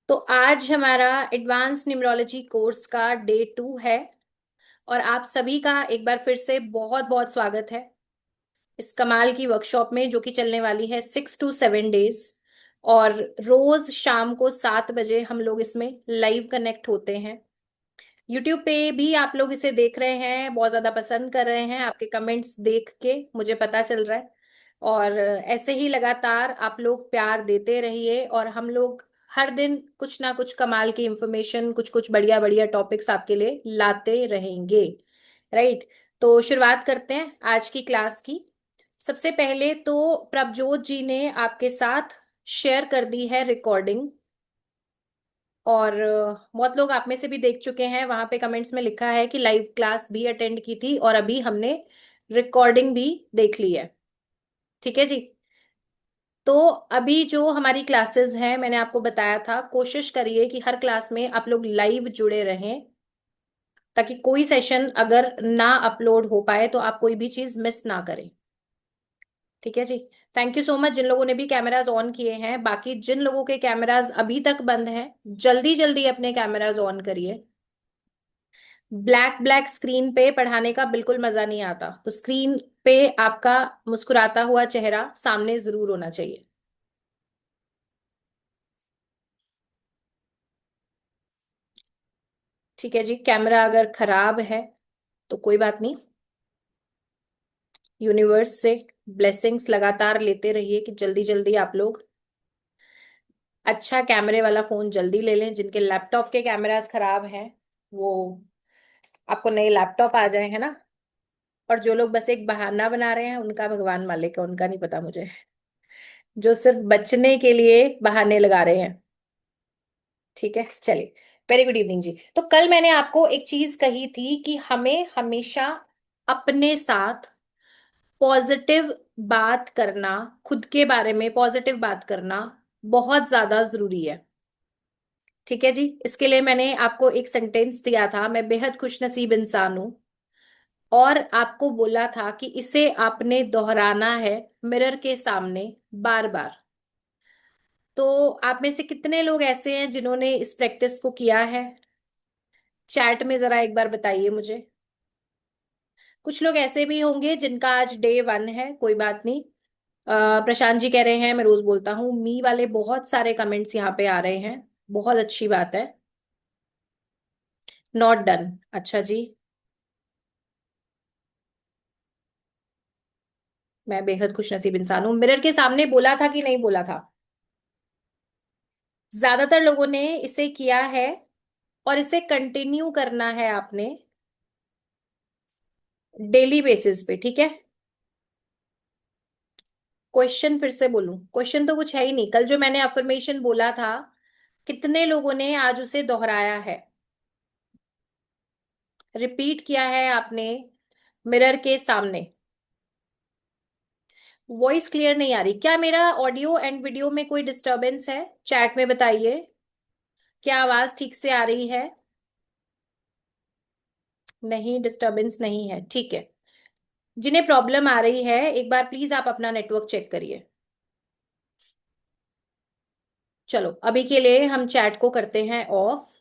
तो आज हमारा एडवांस न्यूमरोलॉजी कोर्स का डे 2 है। और आप सभी का एक बार फिर से बहुत बहुत स्वागत है इस कमाल की वर्कशॉप में, जो कि चलने वाली है 6 to 7 डेज। और रोज शाम को 7 बजे हम लोग इसमें लाइव कनेक्ट होते हैं। यूट्यूब पे भी आप लोग इसे देख रहे हैं, बहुत ज्यादा पसंद कर रहे हैं, आपके कमेंट्स देख के मुझे पता चल रहा है। और ऐसे ही लगातार आप लोग प्यार देते रहिए, और हम लोग हर दिन कुछ ना कुछ कमाल की इंफॉर्मेशन, कुछ कुछ बढ़िया बढ़िया टॉपिक्स आपके लिए लाते रहेंगे। राइट। तो शुरुआत करते हैं आज की क्लास की। सबसे पहले तो प्रभजोत जी ने आपके साथ शेयर कर दी है रिकॉर्डिंग। और बहुत लोग आप में से भी देख चुके हैं, वहां पे कमेंट्स में लिखा है कि लाइव क्लास भी अटेंड की थी और अभी हमने रिकॉर्डिंग भी देख ली है। ठीक है जी। तो अभी जो हमारी क्लासेस हैं, मैंने आपको बताया था, कोशिश करिए कि हर क्लास में आप लोग लाइव जुड़े रहें, ताकि कोई सेशन अगर ना अपलोड हो पाए तो आप कोई भी चीज मिस ना करें। ठीक है जी। थैंक यू सो मच जिन लोगों ने भी कैमराज ऑन किए हैं। बाकी जिन लोगों के कैमराज अभी तक बंद हैं, जल्दी जल्दी अपने कैमराज ऑन करिए। ब्लैक ब्लैक स्क्रीन पे पढ़ाने का बिल्कुल मजा नहीं आता, तो स्क्रीन पे आपका मुस्कुराता हुआ चेहरा सामने जरूर होना चाहिए। ठीक है जी। कैमरा अगर खराब है तो कोई बात नहीं, यूनिवर्स से ब्लेसिंग्स लगातार लेते रहिए कि जल्दी जल्दी आप लोग अच्छा कैमरे वाला फोन जल्दी ले लें। जिनके लैपटॉप के कैमरास खराब हैं, वो आपको नए लैपटॉप आ जाए, है ना। और जो लोग बस एक बहाना बना रहे हैं, उनका भगवान मालिक है, उनका नहीं पता मुझे। जो सिर्फ बचने के लिए बहाने लगा रहे हैं। ठीक है, चलिए। वेरी गुड इवनिंग जी। तो कल मैंने आपको एक चीज कही थी कि हमें हमेशा अपने साथ पॉजिटिव बात करना, खुद के बारे में पॉजिटिव बात करना बहुत ज्यादा जरूरी है। ठीक है जी। इसके लिए मैंने आपको एक सेंटेंस दिया था, मैं बेहद खुशनसीब इंसान हूं। और आपको बोला था कि इसे आपने दोहराना है मिरर के सामने बार बार। तो आप में से कितने लोग ऐसे हैं जिन्होंने इस प्रैक्टिस को किया है? चैट में जरा एक बार बताइए मुझे। कुछ लोग ऐसे भी होंगे जिनका आज डे 1 है, कोई बात नहीं। प्रशांत जी कह रहे हैं मैं रोज बोलता हूँ, मी वाले बहुत सारे कमेंट्स यहाँ पे आ रहे हैं, बहुत अच्छी बात है। नॉट डन, अच्छा जी। मैं बेहद खुशनसीब इंसान हूँ, मिरर के सामने बोला था कि नहीं बोला था? ज्यादातर लोगों ने इसे किया है, और इसे कंटिन्यू करना है आपने डेली बेसिस पे। ठीक है। क्वेश्चन फिर से बोलूं? क्वेश्चन तो कुछ है ही नहीं। कल जो मैंने अफर्मेशन बोला था, कितने लोगों ने आज उसे दोहराया है, रिपीट किया है आपने मिरर के सामने? वॉइस क्लियर नहीं आ रही क्या? मेरा ऑडियो एंड वीडियो में कोई डिस्टरबेंस है? चैट में बताइए, क्या आवाज ठीक से आ रही है? नहीं, डिस्टरबेंस नहीं है, ठीक है। जिन्हें प्रॉब्लम आ रही है, एक बार प्लीज आप अपना नेटवर्क चेक करिए। चलो, अभी के लिए हम चैट को करते हैं ऑफ,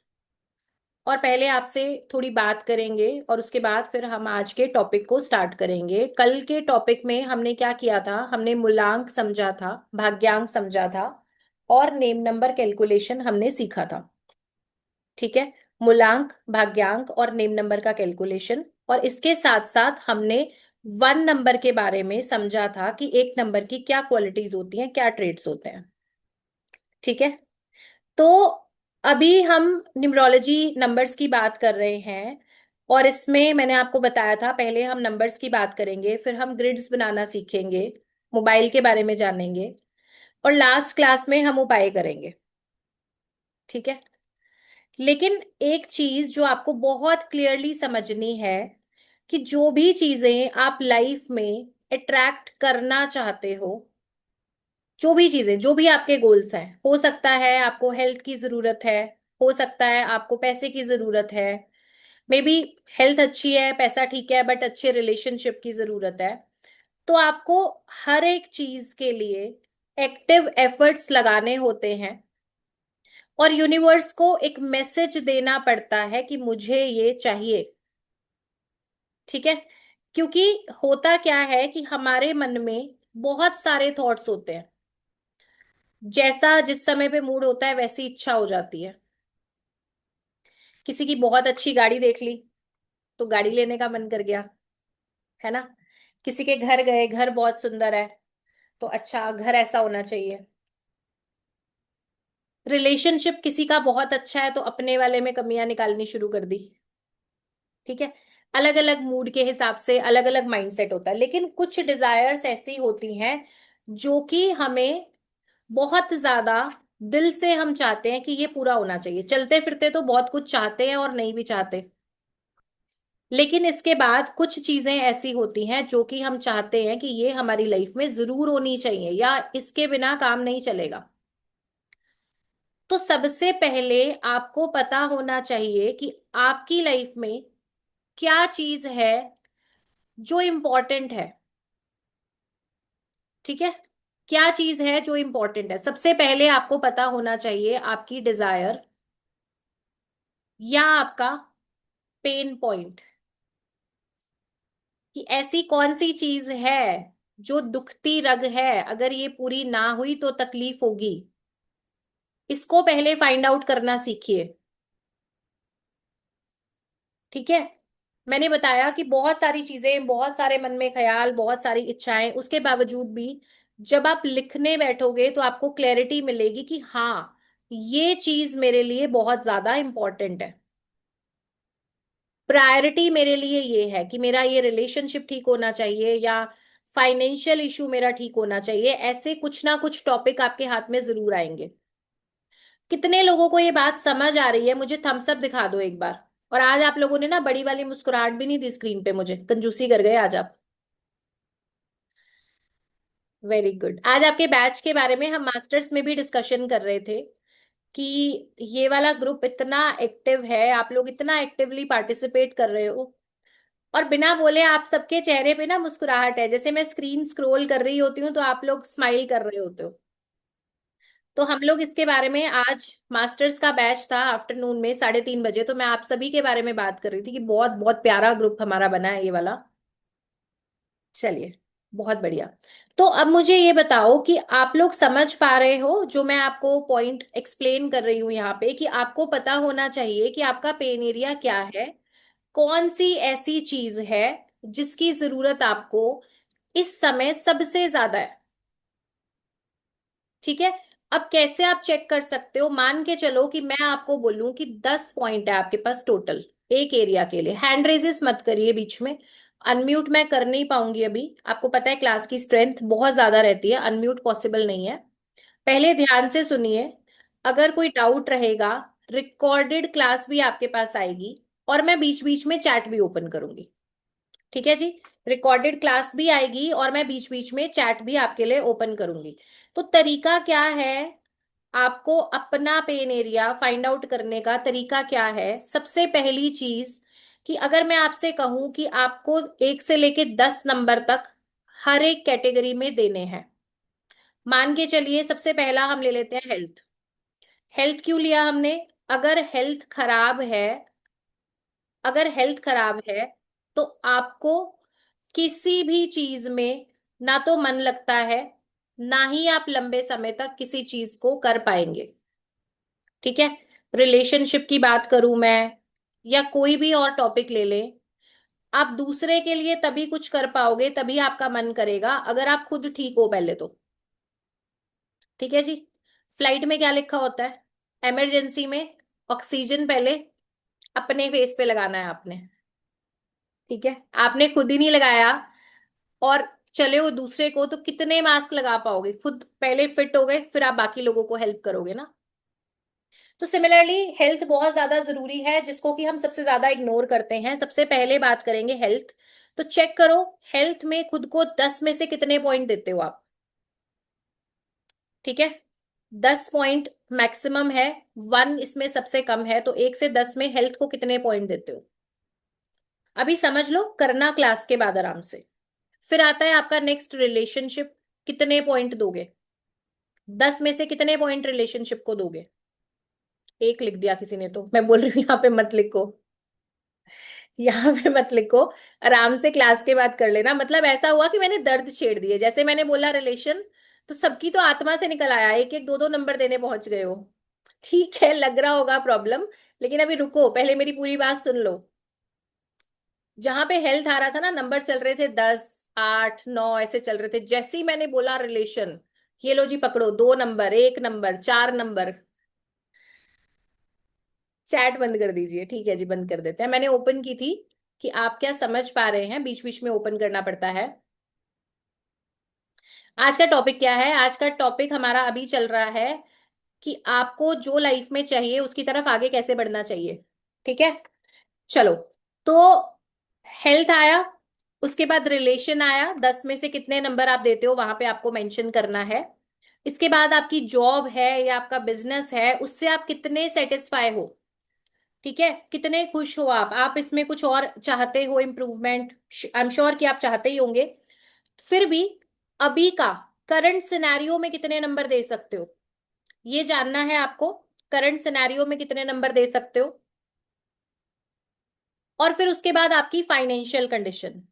और पहले आपसे थोड़ी बात करेंगे, और उसके बाद फिर हम आज के टॉपिक को स्टार्ट करेंगे। कल के टॉपिक में हमने क्या किया था? हमने मूलांक समझा था, भाग्यांक समझा था, और नेम नंबर कैलकुलेशन हमने सीखा था। ठीक है। मूलांक, भाग्यांक और नेम नंबर का कैलकुलेशन, और इसके साथ साथ हमने 1 नंबर के बारे में समझा था कि एक नंबर की क्या क्वालिटीज होती हैं, क्या ट्रेड्स होते हैं। ठीक है। तो अभी हम न्यूमरोलॉजी नंबर्स की बात कर रहे हैं, और इसमें मैंने आपको बताया था पहले हम नंबर्स की बात करेंगे, फिर हम ग्रिड्स बनाना सीखेंगे, मोबाइल के बारे में जानेंगे, और लास्ट क्लास में हम उपाय करेंगे। ठीक है। लेकिन एक चीज जो आपको बहुत क्लियरली समझनी है, कि जो भी चीजें आप लाइफ में अट्रैक्ट करना चाहते हो, जो भी चीजें, जो भी आपके गोल्स हैं, हो सकता है आपको हेल्थ की जरूरत है, हो सकता है आपको पैसे की जरूरत है, मे बी हेल्थ अच्छी है, पैसा ठीक है, बट अच्छे रिलेशनशिप की जरूरत है। तो आपको हर एक चीज के लिए एक्टिव एफर्ट्स लगाने होते हैं, और यूनिवर्स को एक मैसेज देना पड़ता है कि मुझे ये चाहिए। ठीक है। क्योंकि होता क्या है कि हमारे मन में बहुत सारे थॉट्स होते हैं, जैसा जिस समय पे मूड होता है वैसी इच्छा हो जाती है। किसी की बहुत अच्छी गाड़ी देख ली तो गाड़ी लेने का मन कर गया, है ना। किसी के घर गए, घर बहुत सुंदर है तो अच्छा घर ऐसा होना चाहिए। रिलेशनशिप किसी का बहुत अच्छा है तो अपने वाले में कमियां निकालनी शुरू कर दी। ठीक है। अलग अलग मूड के हिसाब से अलग अलग माइंडसेट होता है, लेकिन कुछ डिजायर्स ऐसी होती हैं जो कि हमें बहुत ज्यादा दिल से हम चाहते हैं कि ये पूरा होना चाहिए। चलते फिरते तो बहुत कुछ चाहते हैं और नहीं भी चाहते, लेकिन इसके बाद कुछ चीजें ऐसी होती हैं जो कि हम चाहते हैं कि ये हमारी लाइफ में जरूर होनी चाहिए या इसके बिना काम नहीं चलेगा। तो सबसे पहले आपको पता होना चाहिए कि आपकी लाइफ में क्या चीज है जो इम्पोर्टेंट है। ठीक है। क्या चीज है जो इम्पोर्टेंट है, सबसे पहले आपको पता होना चाहिए आपकी डिजायर या आपका पेन पॉइंट, कि ऐसी कौन सी चीज है जो दुखती रग है, अगर ये पूरी ना हुई तो तकलीफ होगी। इसको पहले फाइंड आउट करना सीखिए। ठीक है। मैंने बताया कि बहुत सारी चीजें, बहुत सारे मन में ख्याल, बहुत सारी इच्छाएं, उसके बावजूद भी जब आप लिखने बैठोगे तो आपको क्लैरिटी मिलेगी कि हाँ, ये चीज मेरे लिए बहुत ज्यादा इंपॉर्टेंट है। प्रायोरिटी मेरे लिए ये है कि मेरा ये रिलेशनशिप ठीक होना चाहिए या फाइनेंशियल इशू मेरा ठीक होना चाहिए। ऐसे कुछ ना कुछ टॉपिक आपके हाथ में जरूर आएंगे। कितने लोगों को ये बात समझ आ रही है, मुझे थम्स अप दिखा दो एक बार। और आज आप लोगों ने ना बड़ी वाली मुस्कुराहट भी नहीं दी स्क्रीन पे, मुझे कंजूसी कर गए आज आप। Very good. आज आपके बैच के बारे में हम मास्टर्स में भी डिस्कशन कर रहे थे कि ये वाला ग्रुप इतना एक्टिव है, आप लोग इतना एक्टिवली पार्टिसिपेट कर रहे हो, और बिना बोले आप सबके चेहरे पे ना मुस्कुराहट है। जैसे मैं स्क्रीन स्क्रॉल कर रही होती हूँ तो आप लोग स्माइल कर रहे होते हो। तो हम लोग इसके बारे में आज, मास्टर्स का बैच था आफ्टरनून में 3:30 बजे, तो मैं आप सभी के बारे में बात कर रही थी कि बहुत बहुत प्यारा ग्रुप हमारा बना है ये वाला। चलिए, बहुत बढ़िया। तो अब मुझे ये बताओ कि आप लोग समझ पा रहे हो जो मैं आपको पॉइंट एक्सप्लेन कर रही हूँ यहाँ पे, कि आपको पता होना चाहिए कि आपका पेन एरिया क्या है, कौन सी ऐसी चीज है जिसकी जरूरत आपको इस समय सबसे ज्यादा है। ठीक है। अब कैसे आप चेक कर सकते हो, मान के चलो कि मैं आपको बोलूं कि 10 पॉइंट है आपके पास टोटल एक एरिया के लिए। हैंड रेजेस मत करिए बीच में, अनम्यूट मैं कर नहीं पाऊंगी अभी। आपको पता है क्लास की स्ट्रेंथ बहुत ज्यादा रहती है, अनम्यूट पॉसिबल नहीं है। पहले ध्यान से सुनिए। अगर कोई डाउट रहेगा, रिकॉर्डेड क्लास भी आपके पास आएगी और मैं बीच बीच में चैट भी ओपन करूंगी। ठीक है जी। रिकॉर्डेड क्लास भी आएगी और मैं बीच बीच में चैट भी आपके लिए ओपन करूंगी। तो तरीका क्या है, आपको अपना पेन एरिया फाइंड आउट करने का तरीका क्या है? सबसे पहली चीज, कि अगर मैं आपसे कहूं कि आपको 1 से लेके 10 नंबर तक हर एक कैटेगरी में देने हैं। मान के चलिए सबसे पहला हम ले लेते हैं हेल्थ। हेल्थ क्यों लिया हमने? अगर हेल्थ खराब है, अगर हेल्थ खराब है तो आपको किसी भी चीज में ना तो मन लगता है, ना ही आप लंबे समय तक किसी चीज को कर पाएंगे। ठीक है। रिलेशनशिप की बात करूं मैं या कोई भी और टॉपिक ले लें, आप दूसरे के लिए तभी कुछ कर पाओगे, तभी आपका मन करेगा अगर आप खुद ठीक हो पहले तो। ठीक है जी। फ्लाइट में क्या लिखा होता है? इमरजेंसी में ऑक्सीजन पहले अपने फेस पे लगाना है आपने। ठीक है। आपने खुद ही नहीं लगाया और चले हो दूसरे को, तो कितने मास्क लगा पाओगे? खुद पहले फिट हो गए फिर आप बाकी लोगों को हेल्प करोगे ना। तो सिमिलरली हेल्थ बहुत ज्यादा जरूरी है, जिसको कि हम सबसे ज्यादा इग्नोर करते हैं। सबसे पहले बात करेंगे हेल्थ। तो चेक करो, हेल्थ में खुद को 10 में से कितने पॉइंट देते हो आप? ठीक है। 10 पॉइंट मैक्सिमम है, 1 इसमें सबसे कम है, तो 1 से 10 में हेल्थ को कितने पॉइंट देते हो? अभी समझ लो, करना क्लास के बाद आराम से। फिर आता है आपका नेक्स्ट, रिलेशनशिप। कितने पॉइंट दोगे? 10 में से कितने पॉइंट रिलेशनशिप को दोगे? एक लिख दिया किसी ने, तो मैं बोल रही हूँ यहाँ पे मत लिखो, यहाँ पे मत लिखो। आराम से क्लास के बाद कर लेना। मतलब ऐसा हुआ कि मैंने दर्द छेड़ दिए, जैसे मैंने बोला रिलेशन, तो सबकी तो आत्मा से निकल आया, एक एक दो दो नंबर देने पहुंच गए हो। ठीक है, लग रहा होगा प्रॉब्लम, लेकिन अभी रुको, पहले मेरी पूरी बात सुन लो। जहां पे हेल्थ आ रहा था ना, नंबर चल रहे थे 10, 8, 9 ऐसे चल रहे थे, जैसे ही मैंने बोला रिलेशन, ये लो जी पकड़ो, 2 नंबर, 1 नंबर, 4 नंबर। चैट बंद कर दीजिए, ठीक है जी, बंद कर देते हैं। मैंने ओपन की थी कि आप क्या समझ पा रहे हैं, बीच बीच में ओपन करना पड़ता है। आज का टॉपिक क्या है? आज का टॉपिक हमारा अभी चल रहा है कि आपको जो लाइफ में चाहिए उसकी तरफ आगे कैसे बढ़ना चाहिए। ठीक है, चलो। तो हेल्थ आया, उसके बाद रिलेशन आया, 10 में से कितने नंबर आप देते हो वहां पे आपको मेंशन करना है। इसके बाद आपकी जॉब है या आपका बिजनेस है, उससे आप कितने सेटिस्फाई हो। ठीक है, कितने खुश हो आप इसमें कुछ और चाहते हो इम्प्रूवमेंट, आई एम श्योर कि आप चाहते ही होंगे। फिर भी अभी का करंट सिनेरियो में कितने नंबर दे सकते हो, ये जानना है आपको। करंट सिनेरियो में कितने नंबर दे सकते हो, और फिर उसके बाद आपकी फाइनेंशियल कंडीशन।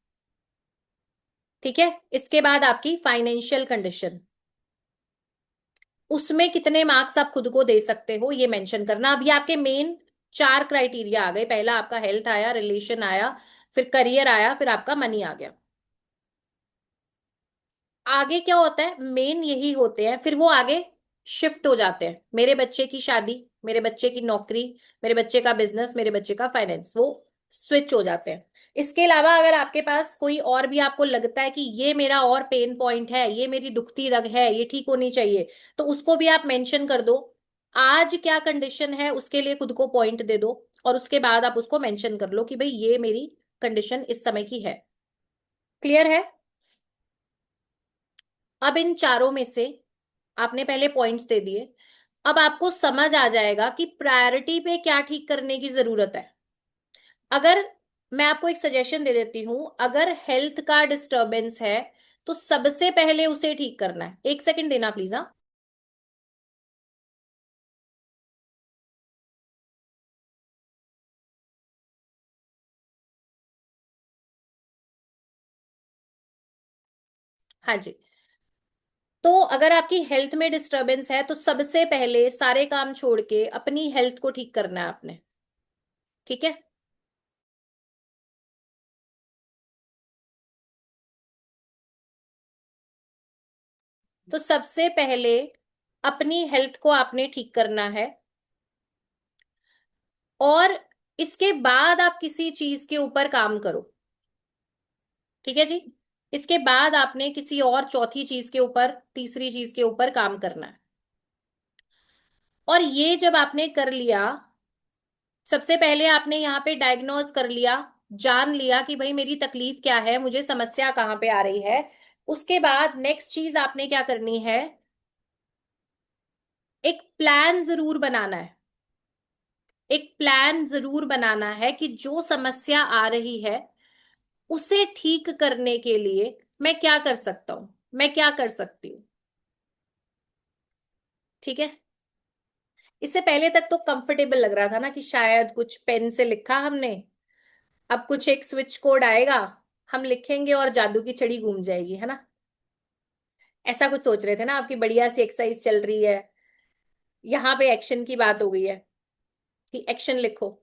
ठीक है, इसके बाद आपकी फाइनेंशियल कंडीशन, उसमें कितने मार्क्स आप खुद को दे सकते हो, ये मेंशन करना। अब ये आपके मेन 4 क्राइटेरिया आ गए। पहला आपका हेल्थ आया, रिलेशन आया, फिर करियर आया, फिर आपका मनी आ गया। आगे क्या होता है, मेन यही होते हैं, फिर वो आगे शिफ्ट हो जाते हैं। मेरे बच्चे की शादी, मेरे बच्चे की नौकरी, मेरे बच्चे का बिजनेस, मेरे बच्चे का फाइनेंस, वो स्विच हो जाते हैं। इसके अलावा अगर आपके पास कोई और भी आपको लगता है कि ये मेरा और पेन पॉइंट है, ये मेरी दुखती रग है, ये ठीक होनी चाहिए, तो उसको भी आप मेंशन कर दो। आज क्या कंडीशन है उसके लिए खुद को पॉइंट दे दो, और उसके बाद आप उसको मेंशन कर लो कि भाई ये मेरी कंडीशन इस समय की है। क्लियर है? अब इन चारों में से आपने पहले पॉइंट्स दे दिए, अब आपको समझ आ जाएगा कि प्रायोरिटी पे क्या ठीक करने की जरूरत है। अगर मैं आपको एक सजेशन दे देती हूं, अगर हेल्थ का डिस्टरबेंस है तो सबसे पहले उसे ठीक करना है। 1 सेकंड देना प्लीज। हाँ, हाँ जी। तो अगर आपकी हेल्थ में डिस्टरबेंस है तो सबसे पहले सारे काम छोड़ के अपनी हेल्थ को ठीक करना है आपने। ठीक है, तो सबसे पहले अपनी हेल्थ को आपने ठीक करना है, और इसके बाद आप किसी चीज के ऊपर काम करो। ठीक है जी, इसके बाद आपने किसी और चौथी चीज के ऊपर, तीसरी चीज के ऊपर काम करना है। और ये जब आपने कर लिया, सबसे पहले आपने यहाँ पे डायग्नोज कर लिया, जान लिया कि भाई मेरी तकलीफ क्या है, मुझे समस्या कहाँ पे आ रही है। उसके बाद नेक्स्ट चीज आपने क्या करनी है, एक प्लान जरूर बनाना है। एक प्लान जरूर बनाना है कि जो समस्या आ रही है उसे ठीक करने के लिए मैं क्या कर सकता हूं, मैं क्या कर सकती हूँ। ठीक है, इससे पहले तक तो कंफर्टेबल लग रहा था ना कि शायद कुछ पेन से लिखा हमने, अब कुछ एक स्विच कोड आएगा, हम लिखेंगे और जादू की छड़ी घूम जाएगी, है ना? ऐसा कुछ सोच रहे थे ना, आपकी बढ़िया सी एक्सरसाइज चल रही है, यहाँ पे एक्शन की बात हो गई है कि एक्शन लिखो।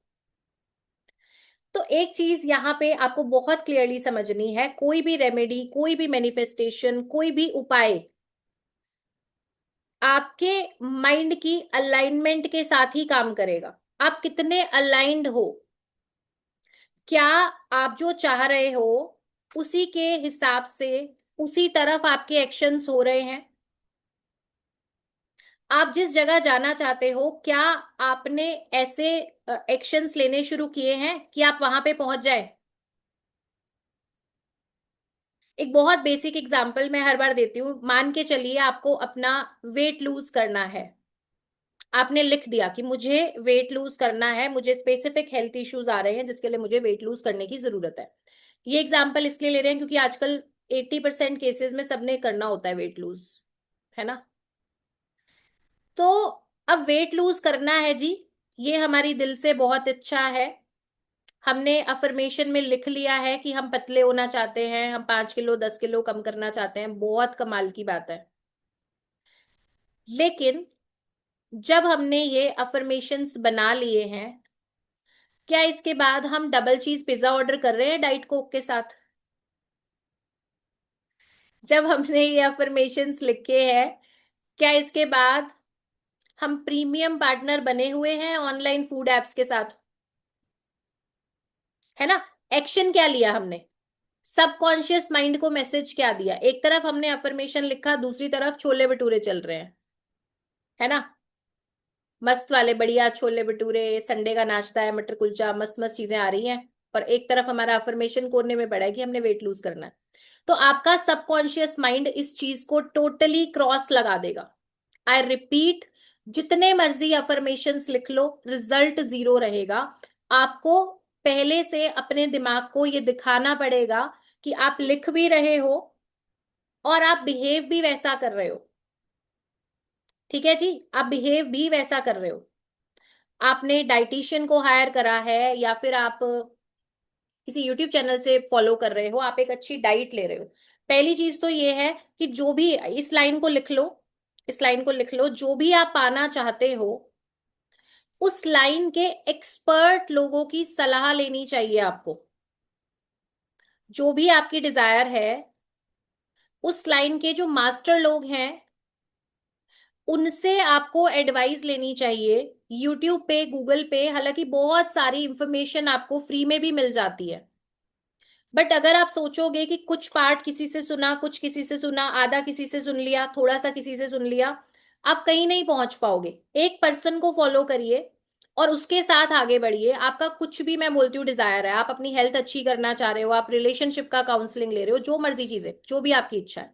तो एक चीज यहाँ पे आपको बहुत क्लियरली समझनी है, कोई भी रेमेडी, कोई भी मैनिफेस्टेशन, कोई भी उपाय आपके माइंड की अलाइनमेंट के साथ ही काम करेगा। आप कितने अलाइंड हो, क्या आप जो चाह रहे हो उसी के हिसाब से, उसी तरफ आपके एक्शंस हो रहे हैं। आप जिस जगह जाना चाहते हो, क्या आपने ऐसे एक्शंस लेने शुरू किए हैं कि आप वहां पे पहुंच जाए। एक बहुत बेसिक एग्जांपल मैं हर बार देती हूँ, मान के चलिए आपको अपना वेट लूज करना है। आपने लिख दिया कि मुझे वेट लूज करना है, मुझे स्पेसिफिक हेल्थ इश्यूज आ रहे हैं जिसके लिए मुझे वेट लूज करने की जरूरत है। ये एग्जांपल इसलिए ले रहे हैं क्योंकि आजकल 80% केसेस में सबने करना होता है वेट लूज, है ना? तो अब वेट लूज करना है जी, ये हमारी दिल से बहुत इच्छा है। हमने अफर्मेशन में लिख लिया है कि हम पतले होना चाहते हैं, हम 5 किलो 10 किलो कम करना चाहते हैं, बहुत कमाल की बात है। लेकिन जब हमने ये अफर्मेशंस बना लिए हैं, क्या इसके बाद हम डबल चीज पिज्जा ऑर्डर कर रहे हैं डाइट कोक के साथ? जब हमने ये अफर्मेशंस लिखे हैं, क्या इसके बाद हम प्रीमियम पार्टनर बने हुए हैं ऑनलाइन फूड एप्स के साथ? है ना? एक्शन क्या लिया हमने? सबकॉन्शियस माइंड को मैसेज क्या दिया? एक तरफ हमने अफर्मेशन लिखा, दूसरी तरफ छोले भटूरे चल रहे हैं, है ना? मस्त वाले बढ़िया छोले भटूरे, संडे का नाश्ता है, मटर कुलचा, मस्त मस्त चीजें आ रही हैं। और एक तरफ हमारा अफर्मेशन कोने में पड़ा है कि हमने वेट लूज करना है। तो आपका सबकॉन्शियस माइंड इस चीज को टोटली क्रॉस लगा देगा। आई रिपीट, जितने मर्जी अफर्मेशंस लिख लो, रिजल्ट जीरो रहेगा। आपको पहले से अपने दिमाग को ये दिखाना पड़ेगा कि आप लिख भी रहे हो और आप बिहेव भी वैसा कर रहे हो। ठीक है जी, आप बिहेव भी वैसा कर रहे हो। आपने डाइटिशियन को हायर करा है या फिर आप किसी यूट्यूब चैनल से फॉलो कर रहे हो, आप एक अच्छी डाइट ले रहे हो। पहली चीज तो ये है कि जो भी, इस लाइन को लिख लो, इस लाइन को लिख लो, जो भी आप पाना चाहते हो उस लाइन के एक्सपर्ट लोगों की सलाह लेनी चाहिए आपको। जो भी आपकी डिजायर है, उस लाइन के जो मास्टर लोग हैं उनसे आपको एडवाइस लेनी चाहिए। यूट्यूब पे, गूगल पे हालांकि बहुत सारी इंफॉर्मेशन आपको फ्री में भी मिल जाती है, बट अगर आप सोचोगे कि कुछ पार्ट किसी से सुना, कुछ किसी से सुना, आधा किसी से सुन लिया, थोड़ा सा किसी से सुन लिया, आप कहीं नहीं पहुंच पाओगे। एक पर्सन को फॉलो करिए और उसके साथ आगे बढ़िए। आपका कुछ भी, मैं बोलती हूँ, डिजायर है, आप अपनी हेल्थ अच्छी करना चाह रहे हो, आप रिलेशनशिप का काउंसलिंग ले रहे हो, जो मर्जी चीजें, जो भी आपकी इच्छा है।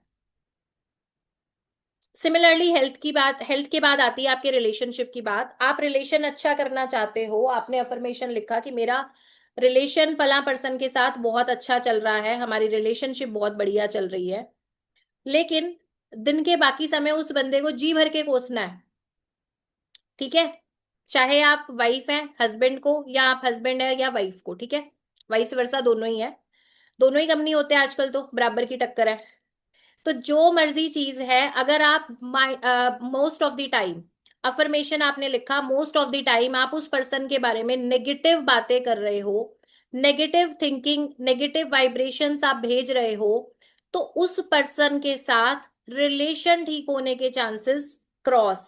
सिमिलरली हेल्थ की बात, हेल्थ के बाद आती है आपके रिलेशनशिप की बात। आप रिलेशन अच्छा करना चाहते हो, आपने अफर्मेशन लिखा कि मेरा रिलेशन फला पर्सन के साथ बहुत अच्छा चल रहा है, हमारी रिलेशनशिप बहुत बढ़िया चल रही है, लेकिन दिन के बाकी समय उस बंदे को जी भर के कोसना है। ठीक है? चाहे आप वाइफ हैं हस्बैंड को, या आप हस्बैंड है या वाइफ को, ठीक है? वाइस वर्सा दोनों ही है, दोनों ही कम नहीं होते आजकल, तो बराबर की टक्कर है। तो जो मर्जी चीज है, अगर आप most of the time, affirmation आपने लिखा, मोस्ट ऑफ द टाइम आप उस पर्सन के बारे में नेगेटिव बातें कर रहे हो, नेगेटिव थिंकिंग, नेगेटिव वाइब्रेशंस आप भेज रहे हो, तो उस पर्सन के साथ रिलेशन ठीक होने के चांसेस क्रॉस,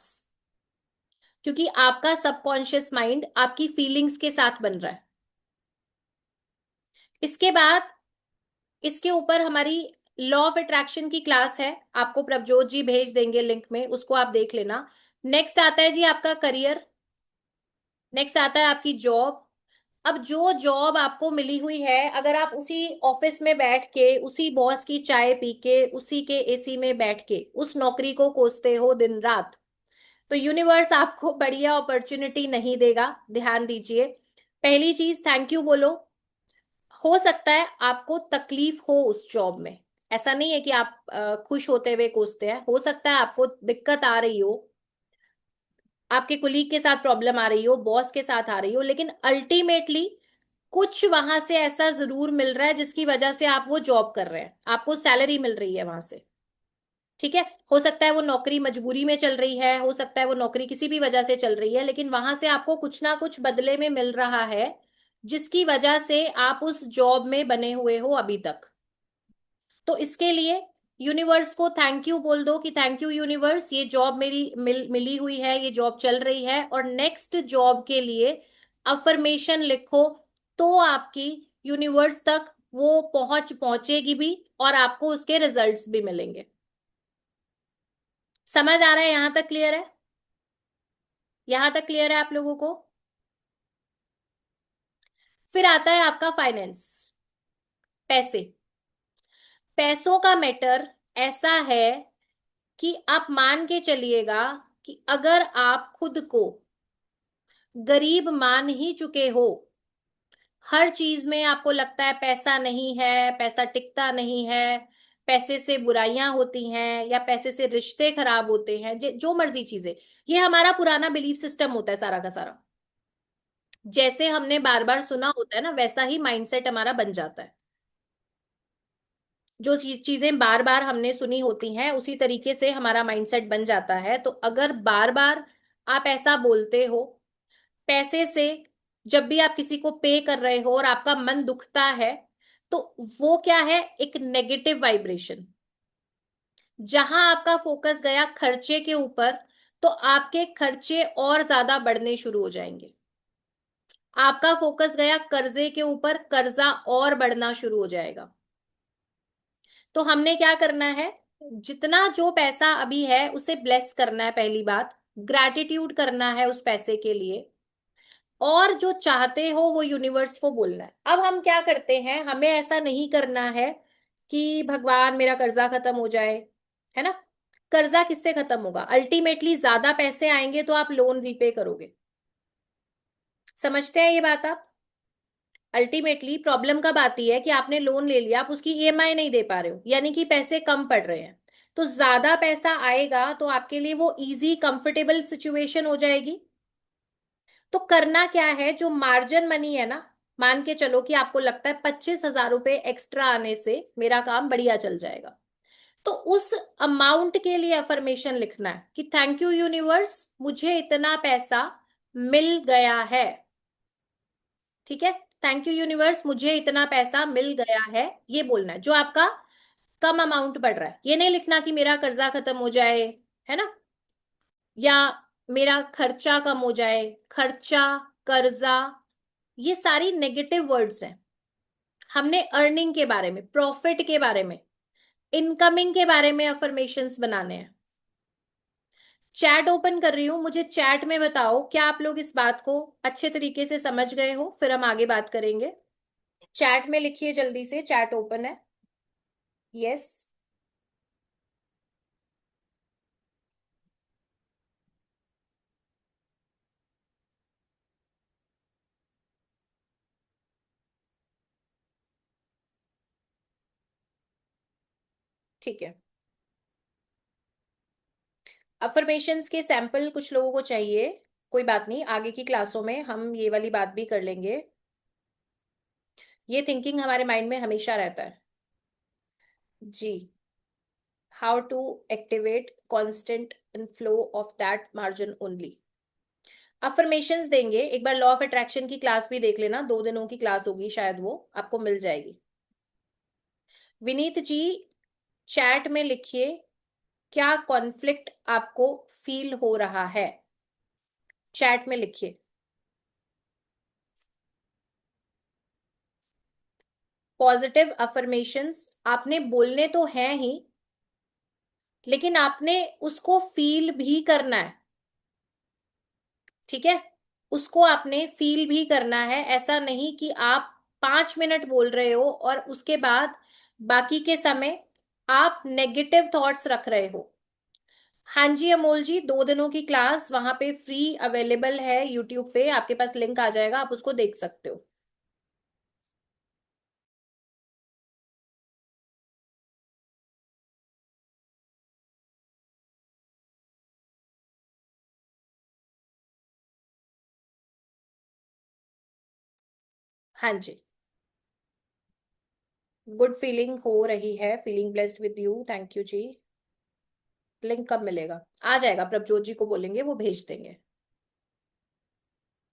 क्योंकि आपका सबकॉन्शियस माइंड आपकी फीलिंग्स के साथ बन रहा है। इसके बाद, इसके ऊपर हमारी लॉ ऑफ अट्रैक्शन की क्लास है, आपको प्रभजोत जी भेज देंगे लिंक में, उसको आप देख लेना। नेक्स्ट आता है जी आपका करियर, नेक्स्ट आता है आपकी जॉब। अब जो जॉब आपको मिली हुई है, अगर आप उसी ऑफिस में बैठ के, उसी बॉस की चाय पी के, उसी के एसी में बैठ के उस नौकरी को कोसते हो दिन रात, तो यूनिवर्स आपको बढ़िया अपॉर्चुनिटी नहीं देगा। ध्यान दीजिए। पहली चीज, थैंक यू बोलो। हो सकता है आपको तकलीफ हो उस जॉब में, ऐसा नहीं है कि आप खुश होते हुए कोसते हैं, हो सकता है आपको दिक्कत आ रही हो, आपके कुलीग के साथ प्रॉब्लम आ रही हो, बॉस के साथ आ रही हो, लेकिन अल्टीमेटली कुछ वहां से ऐसा जरूर मिल रहा है जिसकी वजह से आप वो जॉब कर रहे हैं, आपको सैलरी मिल रही है वहां से। ठीक है? हो सकता है वो नौकरी मजबूरी में चल रही है, हो सकता है वो नौकरी किसी भी वजह से चल रही है, लेकिन वहां से आपको कुछ ना कुछ बदले में मिल रहा है, जिसकी वजह से आप उस जॉब में बने हुए हो अभी तक। तो इसके लिए यूनिवर्स को थैंक यू बोल दो कि थैंक यू यूनिवर्स, ये जॉब मेरी मिली हुई है, ये जॉब चल रही है, और नेक्स्ट जॉब के लिए अफर्मेशन लिखो, तो आपकी यूनिवर्स तक वो पहुंचेगी भी और आपको उसके रिजल्ट्स भी मिलेंगे। समझ आ रहा है? यहां तक क्लियर है? यहां तक क्लियर है आप लोगों को? फिर आता है आपका फाइनेंस, पैसे। पैसों का मैटर ऐसा है कि आप मान के चलिएगा कि अगर आप खुद को गरीब मान ही चुके हो, हर चीज में आपको लगता है पैसा नहीं है, पैसा टिकता नहीं है, पैसे से बुराइयां होती हैं, या पैसे से रिश्ते खराब होते हैं, जो मर्जी चीजें, ये हमारा पुराना बिलीफ सिस्टम होता है सारा का सारा। जैसे हमने बार बार सुना होता है ना, वैसा ही माइंडसेट हमारा बन जाता है। जो चीजें बार बार हमने सुनी होती हैं उसी तरीके से हमारा माइंडसेट बन जाता है। तो अगर बार बार आप ऐसा बोलते हो पैसे से, जब भी आप किसी को पे कर रहे हो और आपका मन दुखता है, तो वो क्या है, एक नेगेटिव वाइब्रेशन। जहां आपका फोकस गया खर्चे के ऊपर, तो आपके खर्चे और ज्यादा बढ़ने शुरू हो जाएंगे। आपका फोकस गया कर्जे के ऊपर, कर्जा और बढ़ना शुरू हो जाएगा। तो हमने क्या करना है, जितना जो पैसा अभी है उसे ब्लेस करना है, पहली बात ग्रैटिट्यूड करना है उस पैसे के लिए। और जो चाहते हो वो यूनिवर्स को बोलना है। अब हम क्या करते हैं, हमें ऐसा नहीं करना है कि भगवान मेरा कर्जा खत्म हो जाए, है ना। कर्जा किससे खत्म होगा, अल्टीमेटली ज्यादा पैसे आएंगे तो आप लोन रीपे करोगे। समझते हैं ये बात आप। अल्टीमेटली प्रॉब्लम कब आती है कि आपने लोन ले लिया, आप उसकी ईएमआई नहीं दे पा रहे हो, यानी कि पैसे कम पड़ रहे हैं। तो ज्यादा पैसा आएगा तो आपके लिए वो इजी कंफर्टेबल सिचुएशन हो जाएगी। तो करना क्या है, जो मार्जिन मनी है ना, मान के चलो कि आपको लगता है 25,000 रुपए एक्स्ट्रा आने से मेरा काम बढ़िया चल जाएगा, तो उस अमाउंट के लिए अफर्मेशन लिखना है कि थैंक यू यूनिवर्स, मुझे इतना पैसा मिल गया है। ठीक है, थैंक यू यूनिवर्स, मुझे इतना पैसा मिल गया है। ये बोलना है जो आपका कम अमाउंट बढ़ रहा है। ये नहीं लिखना कि मेरा कर्जा खत्म हो जाए, है ना, या मेरा खर्चा कम हो जाए। खर्चा, कर्जा, ये सारी नेगेटिव वर्ड्स हैं। हमने अर्निंग के बारे में, प्रॉफिट के बारे में, इनकमिंग के बारे में अफर्मेशंस बनाने हैं। चैट ओपन कर रही हूं, मुझे चैट में बताओ क्या आप लोग इस बात को अच्छे तरीके से समझ गए हो, फिर हम आगे बात करेंगे। चैट में लिखिए जल्दी से, चैट ओपन है। यस। ठीक है, अफर्मेशंस के सैंपल कुछ लोगों को चाहिए, कोई बात नहीं, आगे की क्लासों में हम ये वाली बात भी कर लेंगे। ये थिंकिंग हमारे माइंड में हमेशा रहता है जी। How to activate constant flow of that margin only. Affirmations देंगे, एक बार लॉ ऑफ अट्रैक्शन की क्लास भी देख लेना, 2 दिनों की क्लास होगी शायद, वो आपको मिल जाएगी। विनीत जी, चैट में लिखिए क्या कॉन्फ्लिक्ट आपको फील हो रहा है, चैट में लिखिए। पॉजिटिव अफर्मेशंस आपने बोलने तो हैं ही, लेकिन आपने उसको फील भी करना है। ठीक है, उसको आपने फील भी करना है। ऐसा नहीं कि आप 5 मिनट बोल रहे हो और उसके बाद बाकी के समय आप नेगेटिव थॉट्स रख रहे हो। हाँ जी अमोल जी, 2 दिनों की क्लास वहां पे फ्री अवेलेबल है, यूट्यूब पे आपके पास लिंक आ जाएगा, आप उसको देख सकते हो। हाँ जी, गुड फीलिंग हो रही है, feeling blessed with you, thank you ji. Link कब मिलेगा, आ जाएगा, प्रभजोत जी को बोलेंगे वो भेज देंगे।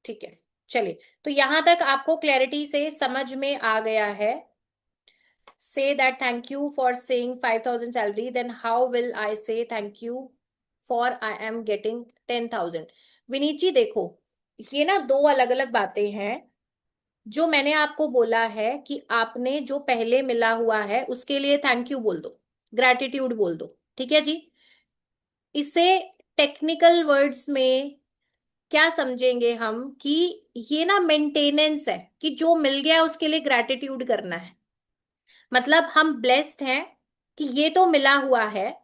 ठीक है, चलिए, तो यहां तक आपको क्लैरिटी से समझ में आ गया है। say that thank you for saying 5,000 salary, then how will I say thank you for I am getting 10,000। Vineet जी देखो, ये ना दो अलग अलग बातें हैं। जो मैंने आपको बोला है कि आपने जो पहले मिला हुआ है उसके लिए थैंक यू बोल दो, ग्रैटिट्यूड बोल दो, ठीक है जी। इसे टेक्निकल वर्ड्स में क्या समझेंगे हम कि ये ना मेंटेनेंस है, कि जो मिल गया उसके लिए ग्रैटिट्यूड करना है। मतलब हम ब्लेस्ड हैं कि ये तो मिला हुआ है,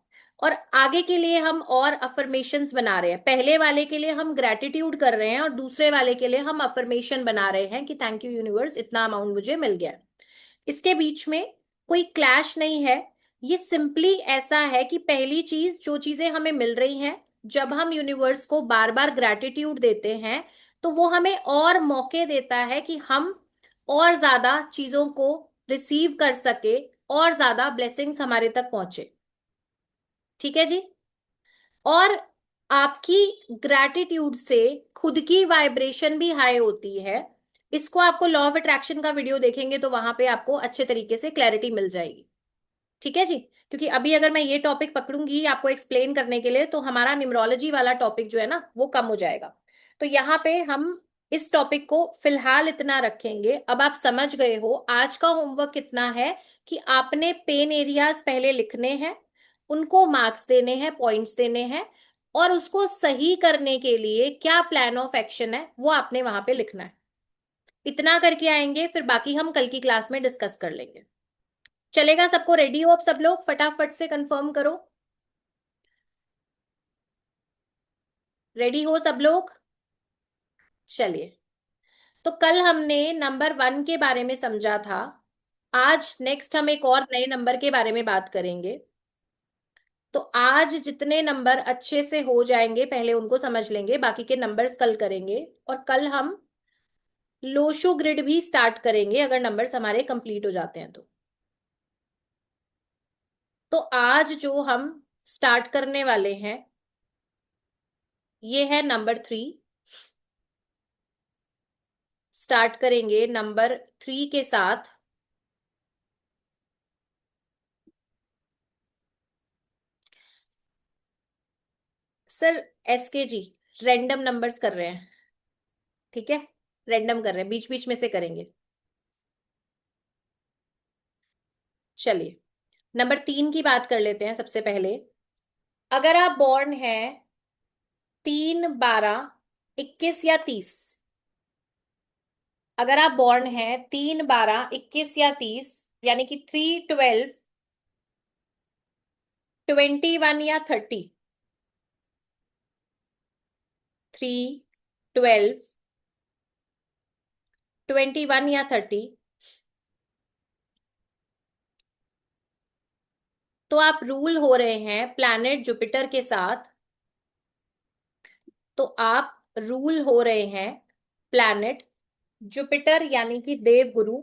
और आगे के लिए हम और अफर्मेशंस बना रहे हैं। पहले वाले के लिए हम ग्रैटिट्यूड कर रहे हैं और दूसरे वाले के लिए हम अफर्मेशन बना रहे हैं कि थैंक यू यूनिवर्स, इतना अमाउंट मुझे मिल गया। इसके बीच में कोई क्लैश नहीं है। ये सिंपली ऐसा है कि पहली चीज, जो चीजें हमें मिल रही हैं, जब हम यूनिवर्स को बार बार ग्रैटिट्यूड देते हैं तो वो हमें और मौके देता है कि हम और ज्यादा चीजों को रिसीव कर सके, और ज्यादा ब्लेसिंग्स हमारे तक पहुंचे। ठीक है जी। और आपकी ग्रैटिट्यूड से खुद की वाइब्रेशन भी हाई होती है। इसको आपको लॉ ऑफ अट्रैक्शन का वीडियो देखेंगे तो वहां पे आपको अच्छे तरीके से क्लैरिटी मिल जाएगी। ठीक है जी। क्योंकि अभी अगर मैं ये टॉपिक पकड़ूंगी आपको एक्सप्लेन करने के लिए, तो हमारा न्यूमरोलॉजी वाला टॉपिक जो है ना वो कम हो जाएगा। तो यहाँ पे हम इस टॉपिक को फिलहाल इतना रखेंगे। अब आप समझ गए हो आज का होमवर्क कितना है, कि आपने पेन एरियाज पहले लिखने हैं, उनको मार्क्स देने हैं, पॉइंट्स देने हैं, और उसको सही करने के लिए क्या प्लान ऑफ एक्शन है वो आपने वहां पे लिखना है। इतना करके आएंगे, फिर बाकी हम कल की क्लास में डिस्कस कर लेंगे। चलेगा सबको? रेडी हो? अब सब लोग फटाफट से कंफर्म करो। रेडी हो सब लोग? चलिए। तो कल हमने नंबर 1 के बारे में समझा था। आज नेक्स्ट हम एक और नए नंबर के बारे में बात करेंगे। तो आज जितने नंबर अच्छे से हो जाएंगे पहले उनको समझ लेंगे, बाकी के नंबर्स कल करेंगे। और कल हम लोशो ग्रिड भी स्टार्ट करेंगे अगर नंबर्स हमारे कंप्लीट हो जाते हैं तो। तो आज जो हम स्टार्ट करने वाले हैं ये है नंबर 3। स्टार्ट करेंगे नंबर 3 के साथ। सर एसके जी, रैंडम नंबर्स कर रहे हैं। ठीक है, रैंडम कर रहे हैं, बीच बीच में से करेंगे। चलिए, नंबर 3 की बात कर लेते हैं सबसे पहले। अगर आप बॉर्न हैं 3, 12, 21 या 30, अगर आप बॉर्न हैं 3, 12, 21 या 30, यानी कि 3, 12, 21 या 30, 3, 12, 21 या 30, तो आप रूल हो रहे हैं प्लैनेट जुपिटर के साथ। तो आप रूल हो रहे हैं प्लैनेट जुपिटर यानी कि देवगुरु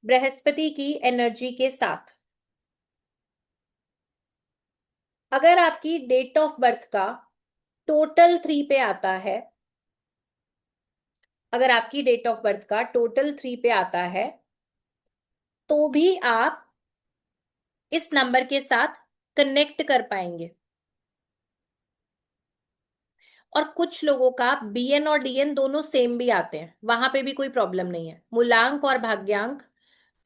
बृहस्पति की एनर्जी के साथ। अगर आपकी डेट ऑफ बर्थ का टोटल 3 पे आता है, अगर आपकी डेट ऑफ बर्थ का टोटल 3 पे आता है, तो भी आप इस नंबर के साथ कनेक्ट कर पाएंगे। और कुछ लोगों का बीएन और डीएन दोनों सेम भी आते हैं, वहां पे भी कोई प्रॉब्लम नहीं है। मूलांक और भाग्यांक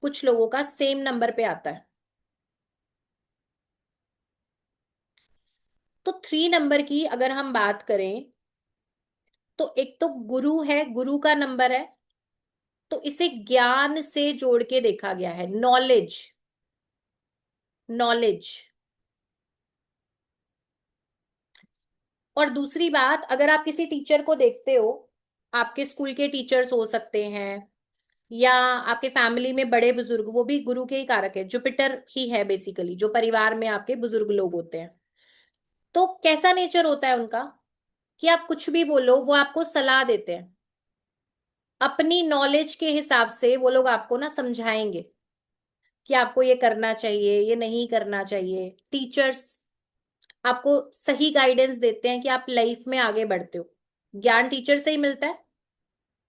कुछ लोगों का सेम नंबर पे आता है। तो 3 नंबर की अगर हम बात करें, तो एक तो गुरु है, गुरु का नंबर है, तो इसे ज्ञान से जोड़ के देखा गया है। Knowledge, knowledge. और दूसरी बात, अगर आप किसी टीचर को देखते हो, आपके स्कूल के टीचर्स हो सकते हैं, या आपके फैमिली में बड़े बुजुर्ग, वो भी गुरु के ही कारक है। जुपिटर ही है बेसिकली जो परिवार में आपके बुजुर्ग लोग होते हैं। तो कैसा नेचर होता है उनका, कि आप कुछ भी बोलो वो आपको सलाह देते हैं। अपनी नॉलेज के हिसाब से वो लोग आपको ना समझाएंगे कि आपको ये करना चाहिए, ये नहीं करना चाहिए। टीचर्स आपको सही गाइडेंस देते हैं कि आप लाइफ में आगे बढ़ते हो। ज्ञान टीचर से ही मिलता है।